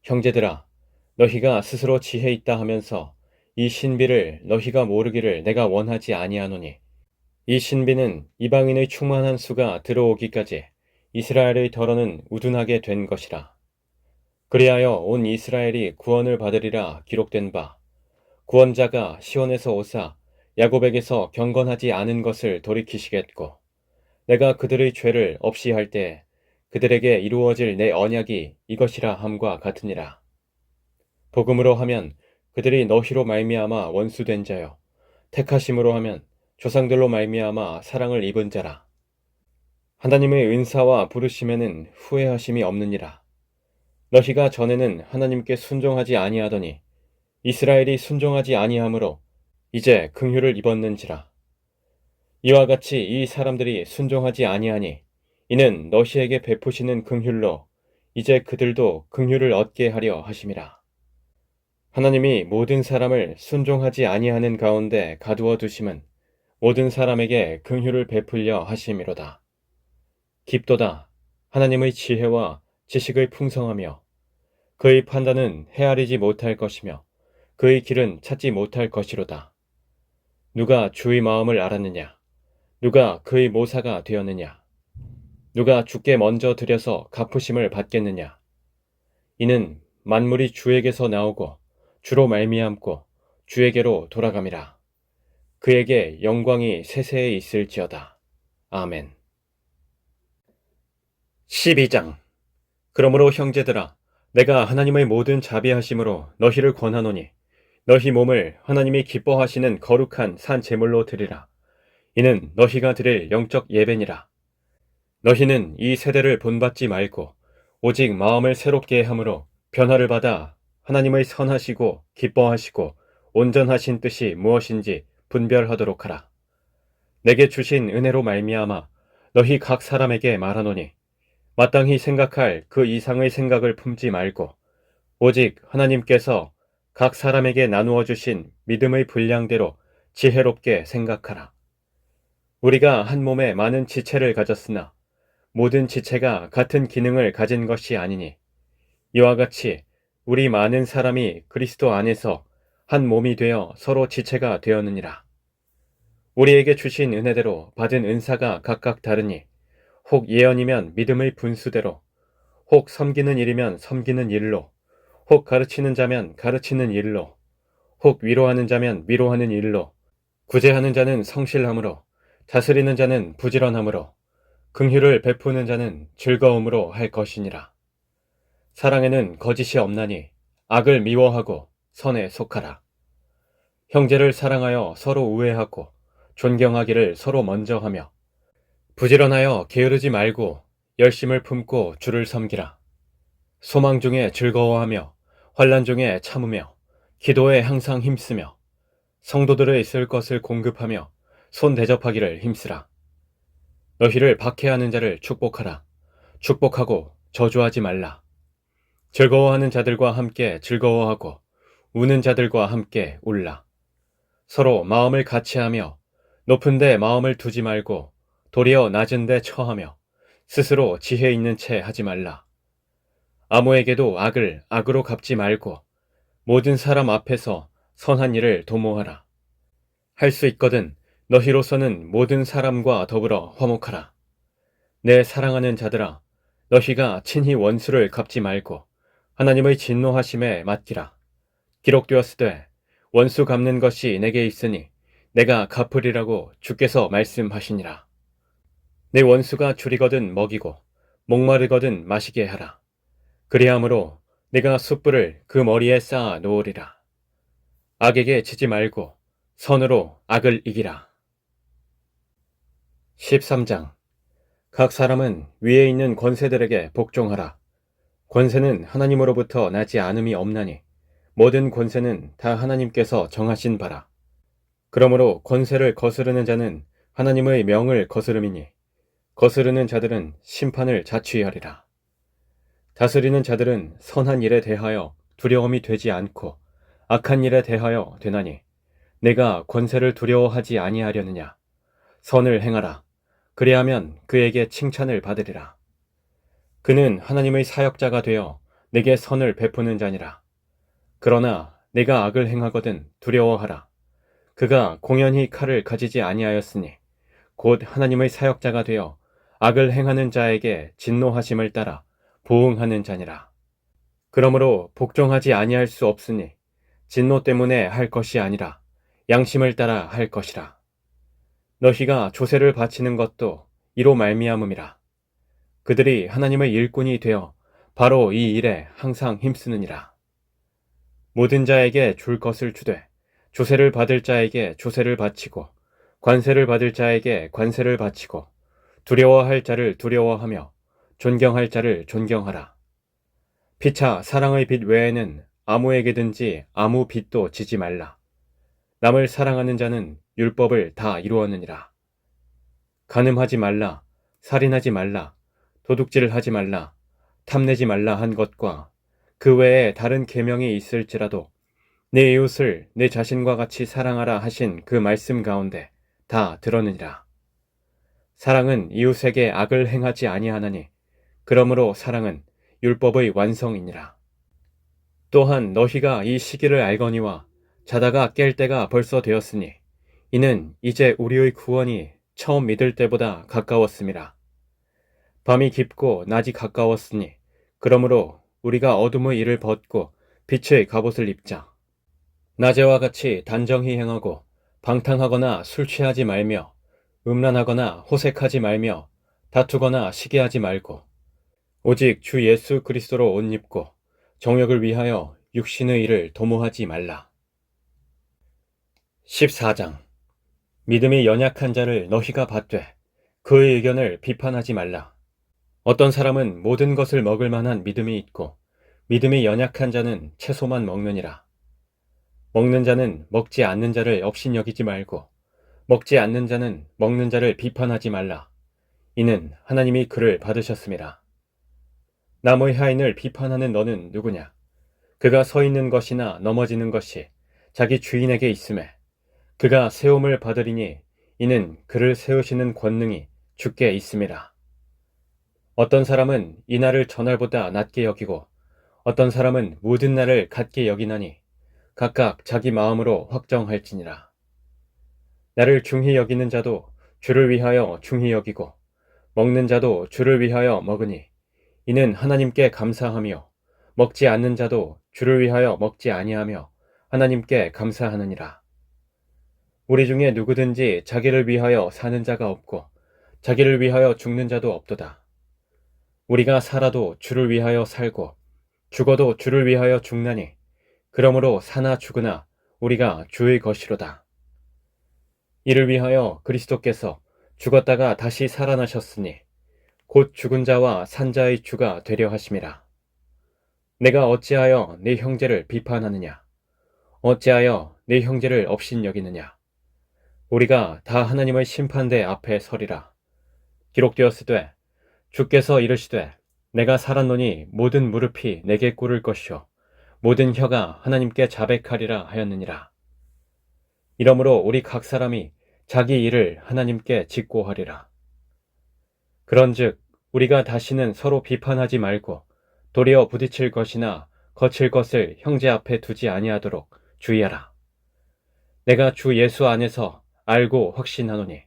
형제들아, 너희가 스스로 지혜 있다 하면서 이 신비를 너희가 모르기를 내가 원하지 아니하노니 이 신비는 이방인의 충만한 수가 들어오기까지 이스라엘의 덜어는 우둔하게 된 것이라. 그리하여 온 이스라엘이 구원을 받으리라 기록된 바 구원자가 시온에서 오사 야곱에게서 경건하지 않은 것을 돌이키시겠고 내가 그들의 죄를 없이 할 때 그들에게 이루어질 내 언약이 이것이라 함과 같으니라. 복음으로 하면 그들이 너희로 말미암아 원수된 자요 택하심으로 하면 조상들로 말미암아 사랑을 입은 자라. 하나님의 은사와 부르심에는 후회하심이 없느니라. 너희가 전에는 하나님께 순종하지 아니하더니 이스라엘이 순종하지 아니하므로 이제 긍휼을 입었는지라. 이와 같이 이 사람들이 순종하지 아니하니 이는 너희에게 베푸시는 긍휼로 이제 그들도 긍휼을 얻게 하려 하심이라. 하나님이 모든 사람을 순종하지 아니하는 가운데 가두어 두심은 모든 사람에게 긍휼을 베풀려 하심이로다. 깊도다. 하나님의 지혜와 지식의 풍성하며 그의 판단은 헤아리지 못할 것이며 그의 길은 찾지 못할 것이로다. 누가 주의 마음을 알았느냐? 누가 그의 모사가 되었느냐? 누가 주께 먼저 드려서 갚으심을 받겠느냐? 이는 만물이 주에게서 나오고 주로 말미암고 주에게로 돌아감이라. 그에게 영광이 세세에 있을지어다. 아멘. 12장. 그러므로 형제들아, 내가 하나님의 모든 자비하심으로 너희를 권하노니 너희 몸을 하나님이 기뻐하시는 거룩한 산 제물로 드리라. 이는 너희가 드릴 영적 예배니라. 너희는 이 세대를 본받지 말고 오직 마음을 새롭게 함으로 변화를 받아 하나님의 선하시고 기뻐하시고 온전하신 뜻이 무엇인지 분별하도록 하라. 내게 주신 은혜로 말미암아 너희 각 사람에게 말하노니 마땅히 생각할 그 이상의 생각을 품지 말고 오직 하나님께서 각 사람에게 나누어 주신 믿음의 분량대로 지혜롭게 생각하라. 우리가 한 몸에 많은 지체를 가졌으나 모든 지체가 같은 기능을 가진 것이 아니니 이와 같이 우리 많은 사람이 그리스도 안에서 한 몸이 되어 서로 지체가 되었느니라. 우리에게 주신 은혜대로 받은 은사가 각각 다르니 혹 예언이면 믿음의 분수대로, 혹 섬기는 일이면 섬기는 일로, 혹 가르치는 자면 가르치는 일로, 혹 위로하는 자면 위로하는 일로, 구제하는 자는 성실함으로, 다스리는 자는 부지런함으로, 긍휼을 베푸는 자는 즐거움으로 할 것이니라. 사랑에는 거짓이 없나니 악을 미워하고 선에 속하라. 형제를 사랑하여 서로 우애하고 존경하기를 서로 먼저 하며 부지런하여 게으르지 말고 열심을 품고 주를 섬기라. 소망 중에 즐거워하며 환난 중에 참으며 기도에 항상 힘쓰며 성도들의 있을 것을 공급하며 손 대접하기를 힘쓰라. 너희를 박해하는 자를 축복하라. 축복하고 저주하지 말라. 즐거워하는 자들과 함께 즐거워하고 우는 자들과 함께 울라. 서로 마음을 같이하며 높은 데 마음을 두지 말고 도리어 낮은 데 처하며 스스로 지혜 있는 채 하지 말라. 아무에게도 악을 악으로 갚지 말고 모든 사람 앞에서 선한 일을 도모하라. 할 수 있거든 너희로서는 모든 사람과 더불어 화목하라. 내 사랑하는 자들아, 너희가 친히 원수를 갚지 말고 하나님의 진노하심에 맡기라. 기록되었으되 원수 갚는 것이 내게 있으니 내가 갚으리라고 주께서 말씀하시니라. 내 원수가 줄이거든 먹이고 목마르거든 마시게 하라. 그리함으로 내가 숯불을 그 머리에 쌓아 놓으리라. 악에게 지지 말고 선으로 악을 이기라. 13장. 각 사람은 위에 있는 권세들에게 복종하라. 권세는 하나님으로부터 나지 않음이 없나니 모든 권세는 다 하나님께서 정하신 바라. 그러므로 권세를 거스르는 자는 하나님의 명을 거스름이니 거스르는 자들은 심판을 자취하리라. 다스리는 자들은 선한 일에 대하여 두려움이 되지 않고 악한 일에 대하여 되나니 내가 권세를 두려워하지 아니하려느냐. 선을 행하라. 그리하면 그에게 칭찬을 받으리라. 그는 하나님의 사역자가 되어 내게 선을 베푸는 자니라. 그러나 내가 악을 행하거든 두려워하라. 그가 공연히 칼을 가지지 아니하였으니 곧 하나님의 사역자가 되어 악을 행하는 자에게 진노하심을 따라 보응하는 자니라. 그러므로 복종하지 아니할 수 없으니 진노 때문에 할 것이 아니라 양심을 따라 할 것이라. 너희가 조세를 바치는 것도 이로 말미암음이라. 그들이 하나님의 일꾼이 되어 바로 이 일에 항상 힘쓰느니라. 모든 자에게 줄 것을 주되 조세를 받을 자에게 조세를 바치고 관세를 받을 자에게 관세를 바치고 두려워할 자를 두려워하며 존경할 자를 존경하라. 피차 사랑의 빚 외에는 아무에게든지 아무 빚도 지지 말라. 남을 사랑하는 자는 율법을 다 이루었느니라. 간음하지 말라, 살인하지 말라, 도둑질하지 말라, 탐내지 말라 한 것과 그 외에 다른 계명이 있을지라도 내 이웃을 내 자신과 같이 사랑하라 하신 그 말씀 가운데 다 들었느니라. 사랑은 이웃에게 악을 행하지 아니하나니 그러므로 사랑은 율법의 완성이니라. 또한 너희가 이 시기를 알거니와 자다가 깰 때가 벌써 되었으니 이는 이제 우리의 구원이 처음 믿을 때보다 가까웠음이라. 밤이 깊고 낮이 가까웠으니 그러므로 우리가 어둠의 일을 벗고 빛의 갑옷을 입자. 낮에와 같이 단정히 행하고 방탕하거나 술 취하지 말며 음란하거나 호색하지 말며 다투거나 시기하지 말고 오직 주 예수 그리스도로 옷 입고 정욕을 위하여 육신의 일을 도모하지 말라. 14장. 믿음이 연약한 자를 너희가 받되 그의 의견을 비판하지 말라. 어떤 사람은 모든 것을 먹을 만한 믿음이 있고 믿음이 연약한 자는 채소만 먹느니라. 먹는 자는 먹지 않는 자를 업신여기지 말고 먹지 않는 자는 먹는 자를 비판하지 말라. 이는 하나님이 그를 받으셨음이라. 남의 하인을 비판하는 너는 누구냐? 그가 서 있는 것이나 넘어지는 것이 자기 주인에게 있음에 그가 세움을 받으리니 이는 그를 세우시는 권능이 주께 있음이라. 어떤 사람은 이날을 전날보다 낮게 여기고 어떤 사람은 모든 날을 같게 여기나니 각각 자기 마음으로 확정할지니라. 나를 중히 여기는 자도 주를 위하여 중히 여기고 먹는 자도 주를 위하여 먹으니 이는 하나님께 감사하며 먹지 않는 자도 주를 위하여 먹지 아니하며 하나님께 감사하느니라. 우리 중에 누구든지 자기를 위하여 사는 자가 없고 자기를 위하여 죽는 자도 없도다. 우리가 살아도 주를 위하여 살고 죽어도 주를 위하여 죽나니 그러므로 사나 죽으나 우리가 주의 것이로다. 이를 위하여 그리스도께서 죽었다가 다시 살아나셨으니 곧 죽은 자와 산 자의 주가 되려 하심이라. 내가 어찌하여 네 형제를 비판하느냐? 어찌하여 네 형제를 업신여기느냐? 우리가 다 하나님의 심판대 앞에 서리라. 기록되었으되 주께서 이르시되 내가 살았노니 모든 무릎이 내게 꿇을 것이요 모든 혀가 하나님께 자백하리라 하였느니라. 이러므로 우리 각 사람이 자기 일을 하나님께 직고하리라. 그런즉 우리가 다시는 서로 비판하지 말고 도리어 부딪힐 것이나 거칠 것을 형제 앞에 두지 아니하도록 주의하라. 내가 주 예수 안에서 알고 확신하노니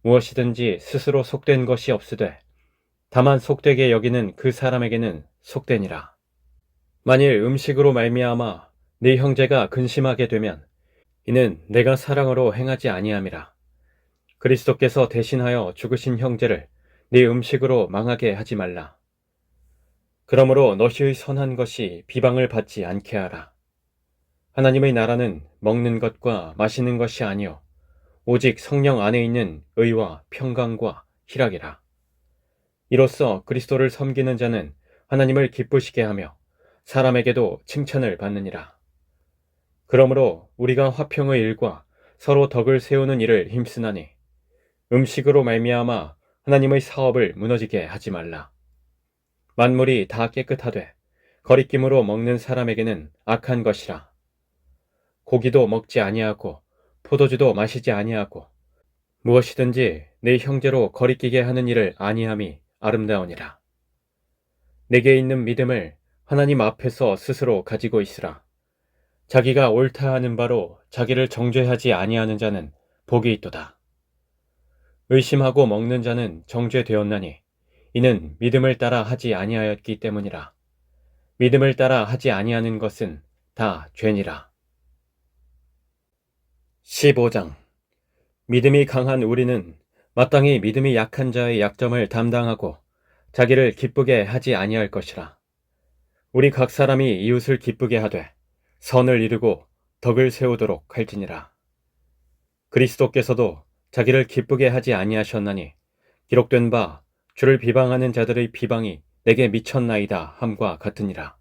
무엇이든지 스스로 속된 것이 없으되 다만 속되게 여기는 그 사람에게는 속되니라. 만일 음식으로 말미암아 네 형제가 근심하게 되면 이는 내가 사랑으로 행하지 아니함이라. 그리스도께서 대신하여 죽으신 형제를 네 음식으로 망하게 하지 말라. 그러므로 너희의 선한 것이 비방을 받지 않게 하라. 하나님의 나라는 먹는 것과 마시는 것이 아니요 오직 성령 안에 있는 의와 평강과 희락이라. 이로써 그리스도를 섬기는 자는 하나님을 기쁘시게 하며 사람에게도 칭찬을 받느니라. 그러므로 우리가 화평의 일과 서로 덕을 세우는 일을 힘쓰나니 음식으로 말미암아 하나님의 사업을 무너지게 하지 말라. 만물이 다 깨끗하되 거리낌으로 먹는 사람에게는 악한 것이라. 고기도 먹지 아니하고 포도주도 마시지 아니하고 무엇이든지 내 형제로 거리끼게 하는 일을 아니함이 아름다우니라. 내게 있는 믿음을 하나님 앞에서 스스로 가지고 있으라. 자기가 옳다 하는 바로 자기를 정죄하지 아니하는 자는 복이 있도다. 의심하고 먹는 자는 정죄되었나니 이는 믿음을 따라 하지 아니하였기 때문이라. 믿음을 따라 하지 아니하는 것은 다 죄니라. 15장. 믿음이 강한 우리는 마땅히 믿음이 약한 자의 약점을 담당하고 자기를 기쁘게 하지 아니할 것이라. 우리 각 사람이 이웃을 기쁘게 하되 선을 이루고 덕을 세우도록 할지니라. 그리스도께서도 자기를 기쁘게 하지 아니하셨나니 기록된 바 주를 비방하는 자들의 비방이 내게 미쳤나이다 함과 같으니라.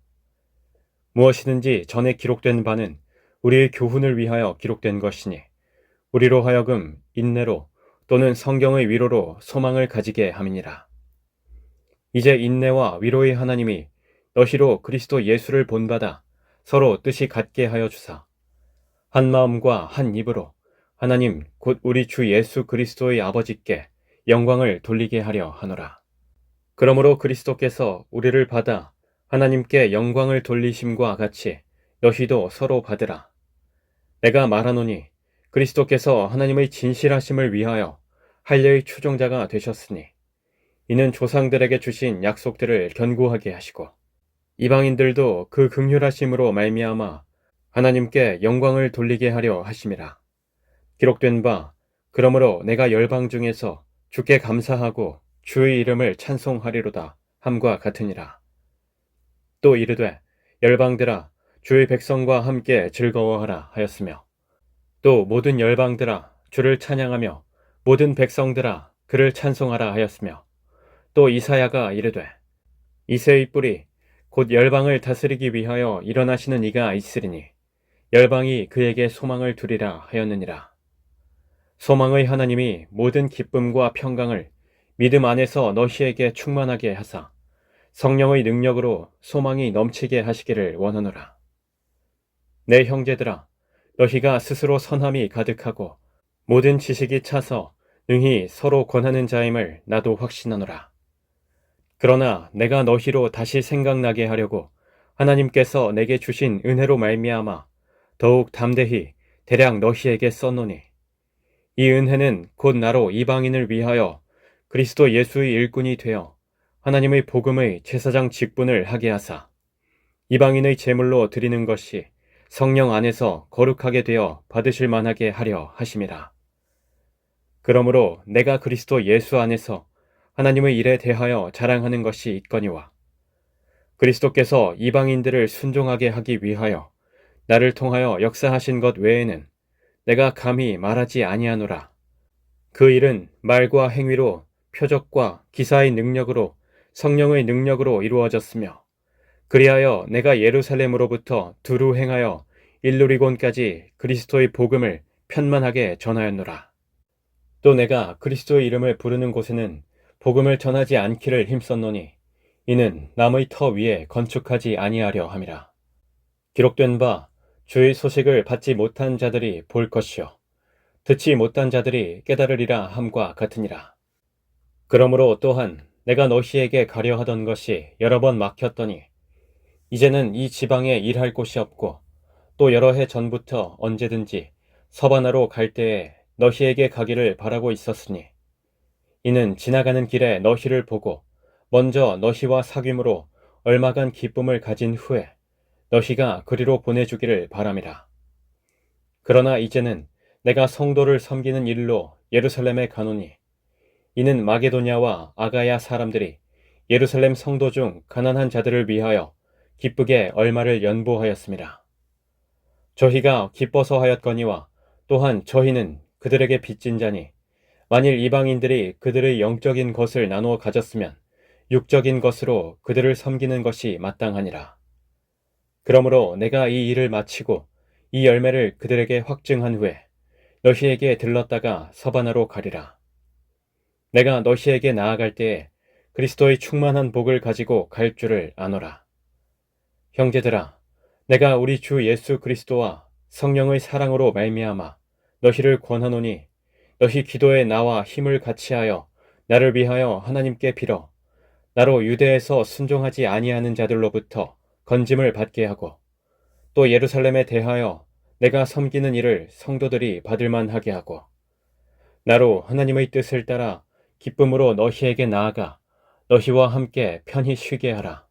무엇이든지 전에 기록된 바는 우리의 교훈을 위하여 기록된 것이니 우리로 하여금 인내로 또는 성경의 위로로 소망을 가지게 함이니라. 이제 인내와 위로의 하나님이 너희로 그리스도 예수를 본받아 서로 뜻이 같게 하여 주사 한 마음과 한 입으로 하나님 곧 우리 주 예수 그리스도의 아버지께 영광을 돌리게 하려 하노라. 그러므로 그리스도께서 우리를 받아 하나님께 영광을 돌리심과 같이 너희도 서로 받으라. 내가 말하노니 그리스도께서 하나님의 진실하심을 위하여 할례의 추종자가 되셨으니 이는 조상들에게 주신 약속들을 견고하게 하시고 이방인들도 그 긍휼하심으로 말미암아 하나님께 영광을 돌리게 하려 하심이라. 기록된 바 그러므로 내가 열방 중에서 주께 감사하고 주의 이름을 찬송하리로다 함과 같으니라. 또 이르되 열방들아 주의 백성과 함께 즐거워하라 하였으며 또 모든 열방들아 주를 찬양하며 모든 백성들아 그를 찬송하라 하였으며 또 이사야가 이르되 이새의 뿔이 곧 열방을 다스리기 위하여 일어나시는 이가 있으리니 열방이 그에게 소망을 두리라 하였느니라. 소망의 하나님이 모든 기쁨과 평강을 믿음 안에서 너희에게 충만하게 하사 성령의 능력으로 소망이 넘치게 하시기를 원하노라. 내 형제들아 너희가 스스로 선함이 가득하고 모든 지식이 차서 능히 서로 권하는 자임을 나도 확신하노라. 그러나 내가 너희로 다시 생각나게 하려고 하나님께서 내게 주신 은혜로 말미암아 더욱 담대히 대략 너희에게 썼노니 이 은혜는 곧 나로 이방인을 위하여 그리스도 예수의 일꾼이 되어 하나님의 복음의 제사장 직분을 하게 하사 이방인의 제물로 드리는 것이 성령 안에서 거룩하게 되어 받으실 만하게 하려 하심이라. 그러므로 내가 그리스도 예수 안에서 하나님의 일에 대하여 자랑하는 것이 있거니와 그리스도께서 이방인들을 순종하게 하기 위하여 나를 통하여 역사하신 것 외에는 내가 감히 말하지 아니하노라. 그 일은 말과 행위로 표적과 기사의 능력으로 성령의 능력으로 이루어졌으며 그리하여 내가 예루살렘으로부터 두루 행하여 일루리곤까지 그리스도의 복음을 편만하게 전하였노라. 또 내가 그리스도의 이름을 부르는 곳에는 복음을 전하지 않기를 힘썼노니 이는 남의 터 위에 건축하지 아니하려 함이라. 기록된 바 주의 소식을 받지 못한 자들이 볼 것이요 듣지 못한 자들이 깨달으리라 함과 같으니라. 그러므로 또한 내가 너희에게 가려 하던 것이 여러 번 막혔더니 이제는 이 지방에 일할 곳이 없고 또 여러 해 전부터 언제든지 서바나로 갈 때에 너희에게 가기를 바라고 있었으니 이는 지나가는 길에 너희를 보고 먼저 너희와 사귐으로 얼마간 기쁨을 가진 후에 너희가 그리로 보내주기를 바람이라. 그러나 이제는 내가 성도를 섬기는 일로 예루살렘에 가노니 이는 마게도냐와 아가야 사람들이 예루살렘 성도 중 가난한 자들을 위하여 기쁘게 얼마를 연보하였습니다. 저희가 기뻐서 하였거니와 또한 저희는 그들에게 빚진 자니 만일 이방인들이 그들의 영적인 것을 나누어 가졌으면 육적인 것으로 그들을 섬기는 것이 마땅하니라. 그러므로 내가 이 일을 마치고 이 열매를 그들에게 확증한 후에 너희에게 들렀다가 서바나로 가리라. 내가 너희에게 나아갈 때에 그리스도의 충만한 복을 가지고 갈 줄을 아노라. 형제들아, 내가 우리 주 예수 그리스도와 성령의 사랑으로 말미암아 너희를 권하노니 너희 기도에 나와 힘을 같이하여 나를 위하여 하나님께 빌어 나로 유대에서 순종하지 아니하는 자들로부터 건짐을 받게 하고 또 예루살렘에 대하여 내가 섬기는 일을 성도들이 받을만 하게 하고 나로 하나님의 뜻을 따라 기쁨으로 너희에게 나아가 너희와 함께 편히 쉬게 하라.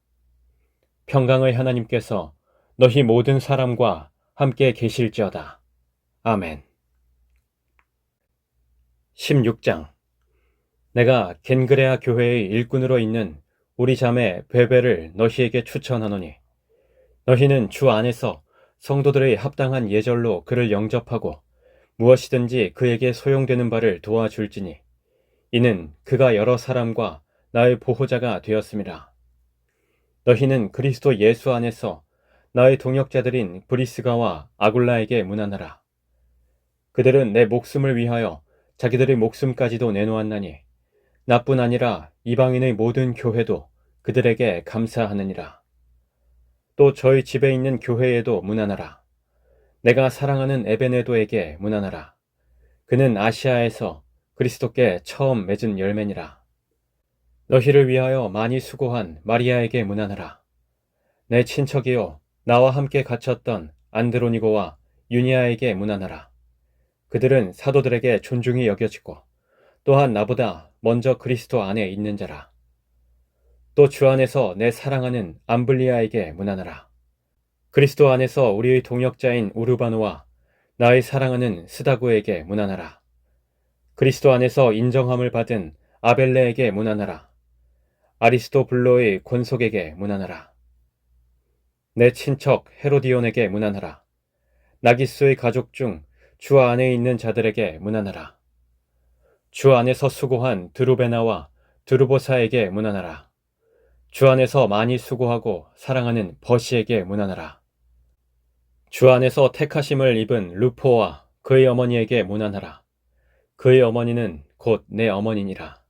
평강의 하나님께서 너희 모든 사람과 함께 계실지어다. 아멘. 16장. 내가 겐그레아 교회의 일꾼으로 있는 우리 자매 베베를 너희에게 추천하노니 너희는 주 안에서 성도들의 합당한 예절로 그를 영접하고 무엇이든지 그에게 소용되는 바를 도와줄지니 이는 그가 여러 사람과 나의 보호자가 되었습니다. 너희는 그리스도 예수 안에서 나의 동역자들인 브리스가와 아굴라에게 문안하라. 그들은 내 목숨을 위하여 자기들의 목숨까지도 내놓았나니 나뿐 아니라 이방인의 모든 교회도 그들에게 감사하느니라. 또 저희 집에 있는 교회에도 문안하라. 내가 사랑하는 에베네도에게 문안하라. 그는 아시아에서 그리스도께 처음 맺은 열매니라. 너희를 위하여 많이 수고한 마리아에게 문안하라. 내 친척이요 나와 함께 갇혔던 안드로니고와 유니아에게 문안하라. 그들은 사도들에게 존중이 여겨지고 또한 나보다 먼저 그리스도 안에 있는 자라. 또 주 안에서 내 사랑하는 암블리아에게 문안하라. 그리스도 안에서 우리의 동역자인 우르바노와 나의 사랑하는 스다구에게 문안하라. 그리스도 안에서 인정함을 받은 아벨레에게 문안하라. 아리스토블로의 권속에게 문안하라. 내 친척 헤로디온에게 문안하라. 나기스의 가족 중 주 안에 있는 자들에게 문안하라. 주 안에서 수고한 드루베나와 드루보사에게 문안하라. 주 안에서 많이 수고하고 사랑하는 버시에게 문안하라. 주 안에서 택하심을 입은 루포와 그의 어머니에게 문안하라. 그의 어머니는 곧 내 어머니니라.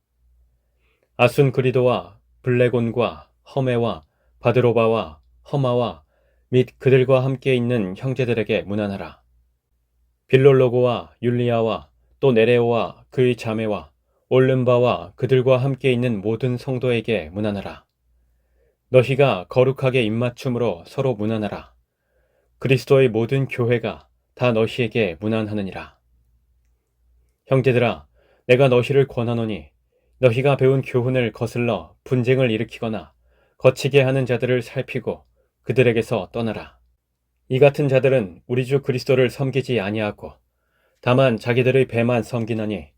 아순그리도와 블레곤과 허메와 바드로바와 허마와 및 그들과 함께 있는 형제들에게 문안하라. 빌롤로고와 율리아와 또 네레오와 그의 자매와 올름바와 그들과 함께 있는 모든 성도에게 문안하라. 너희가 거룩하게 입맞춤으로 서로 문안하라. 그리스도의 모든 교회가 다 너희에게 문안하느니라. 형제들아, 내가 너희를 권하노니 너희가 배운 교훈을 거슬러 분쟁을 일으키거나 거치게 하는 자들을 살피고 그들에게서 떠나라. 이 같은 자들은 우리 주 그리스도를 섬기지 아니하고 다만 자기들의 배만 섬기나니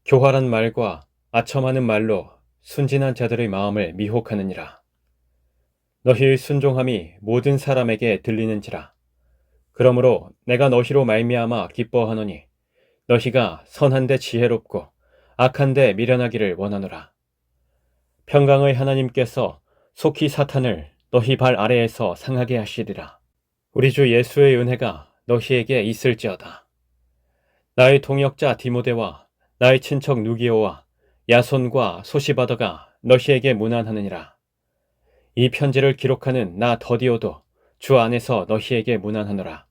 교활한 말과 아첨하는 말로 순진한 자들의 마음을 미혹하느니라. 너희의 순종함이 모든 사람에게 들리는지라. 그러므로 내가 너희로 말미암아 기뻐하노니 너희가 선한데 지혜롭고 악한데 미련하기를 원하노라. 평강의 하나님께서 속히 사탄을 너희 발 아래에서 상하게 하시리라. 우리 주 예수의 은혜가 너희에게 있을지어다. 나의 동역자 디모데와 나의 친척 누기오와 야손과 소시바더가 너희에게 문안하느니라. 이 편지를 기록하는 나 더디오도 주 안에서 너희에게 문안하노라.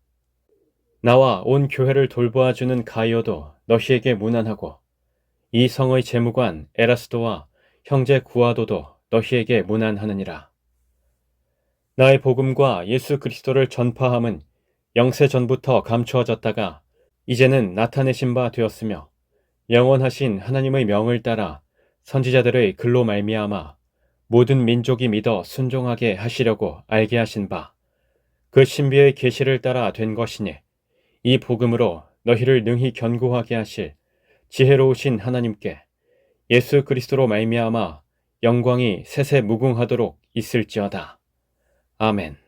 나와 온 교회를 돌보아주는 가이오도 너희에게 문안하고 이 성의 재무관 에라스도와 형제 구아도도 너희에게 문안하느니라. 나의 복음과 예수 그리스도를 전파함은 영세 전부터 감추어졌다가 이제는 나타내신 바 되었으며 영원하신 하나님의 명을 따라 선지자들의 글로 말미암아 모든 민족이 믿어 순종하게 하시려고 알게 하신 바 그 신비의 계시를 따라 된 것이니 이 복음으로 너희를 능히 견고하게 하실 지혜로우신 하나님께 예수 그리스도로 말미암아 영광이 세세 무궁하도록 있을지어다. 아멘.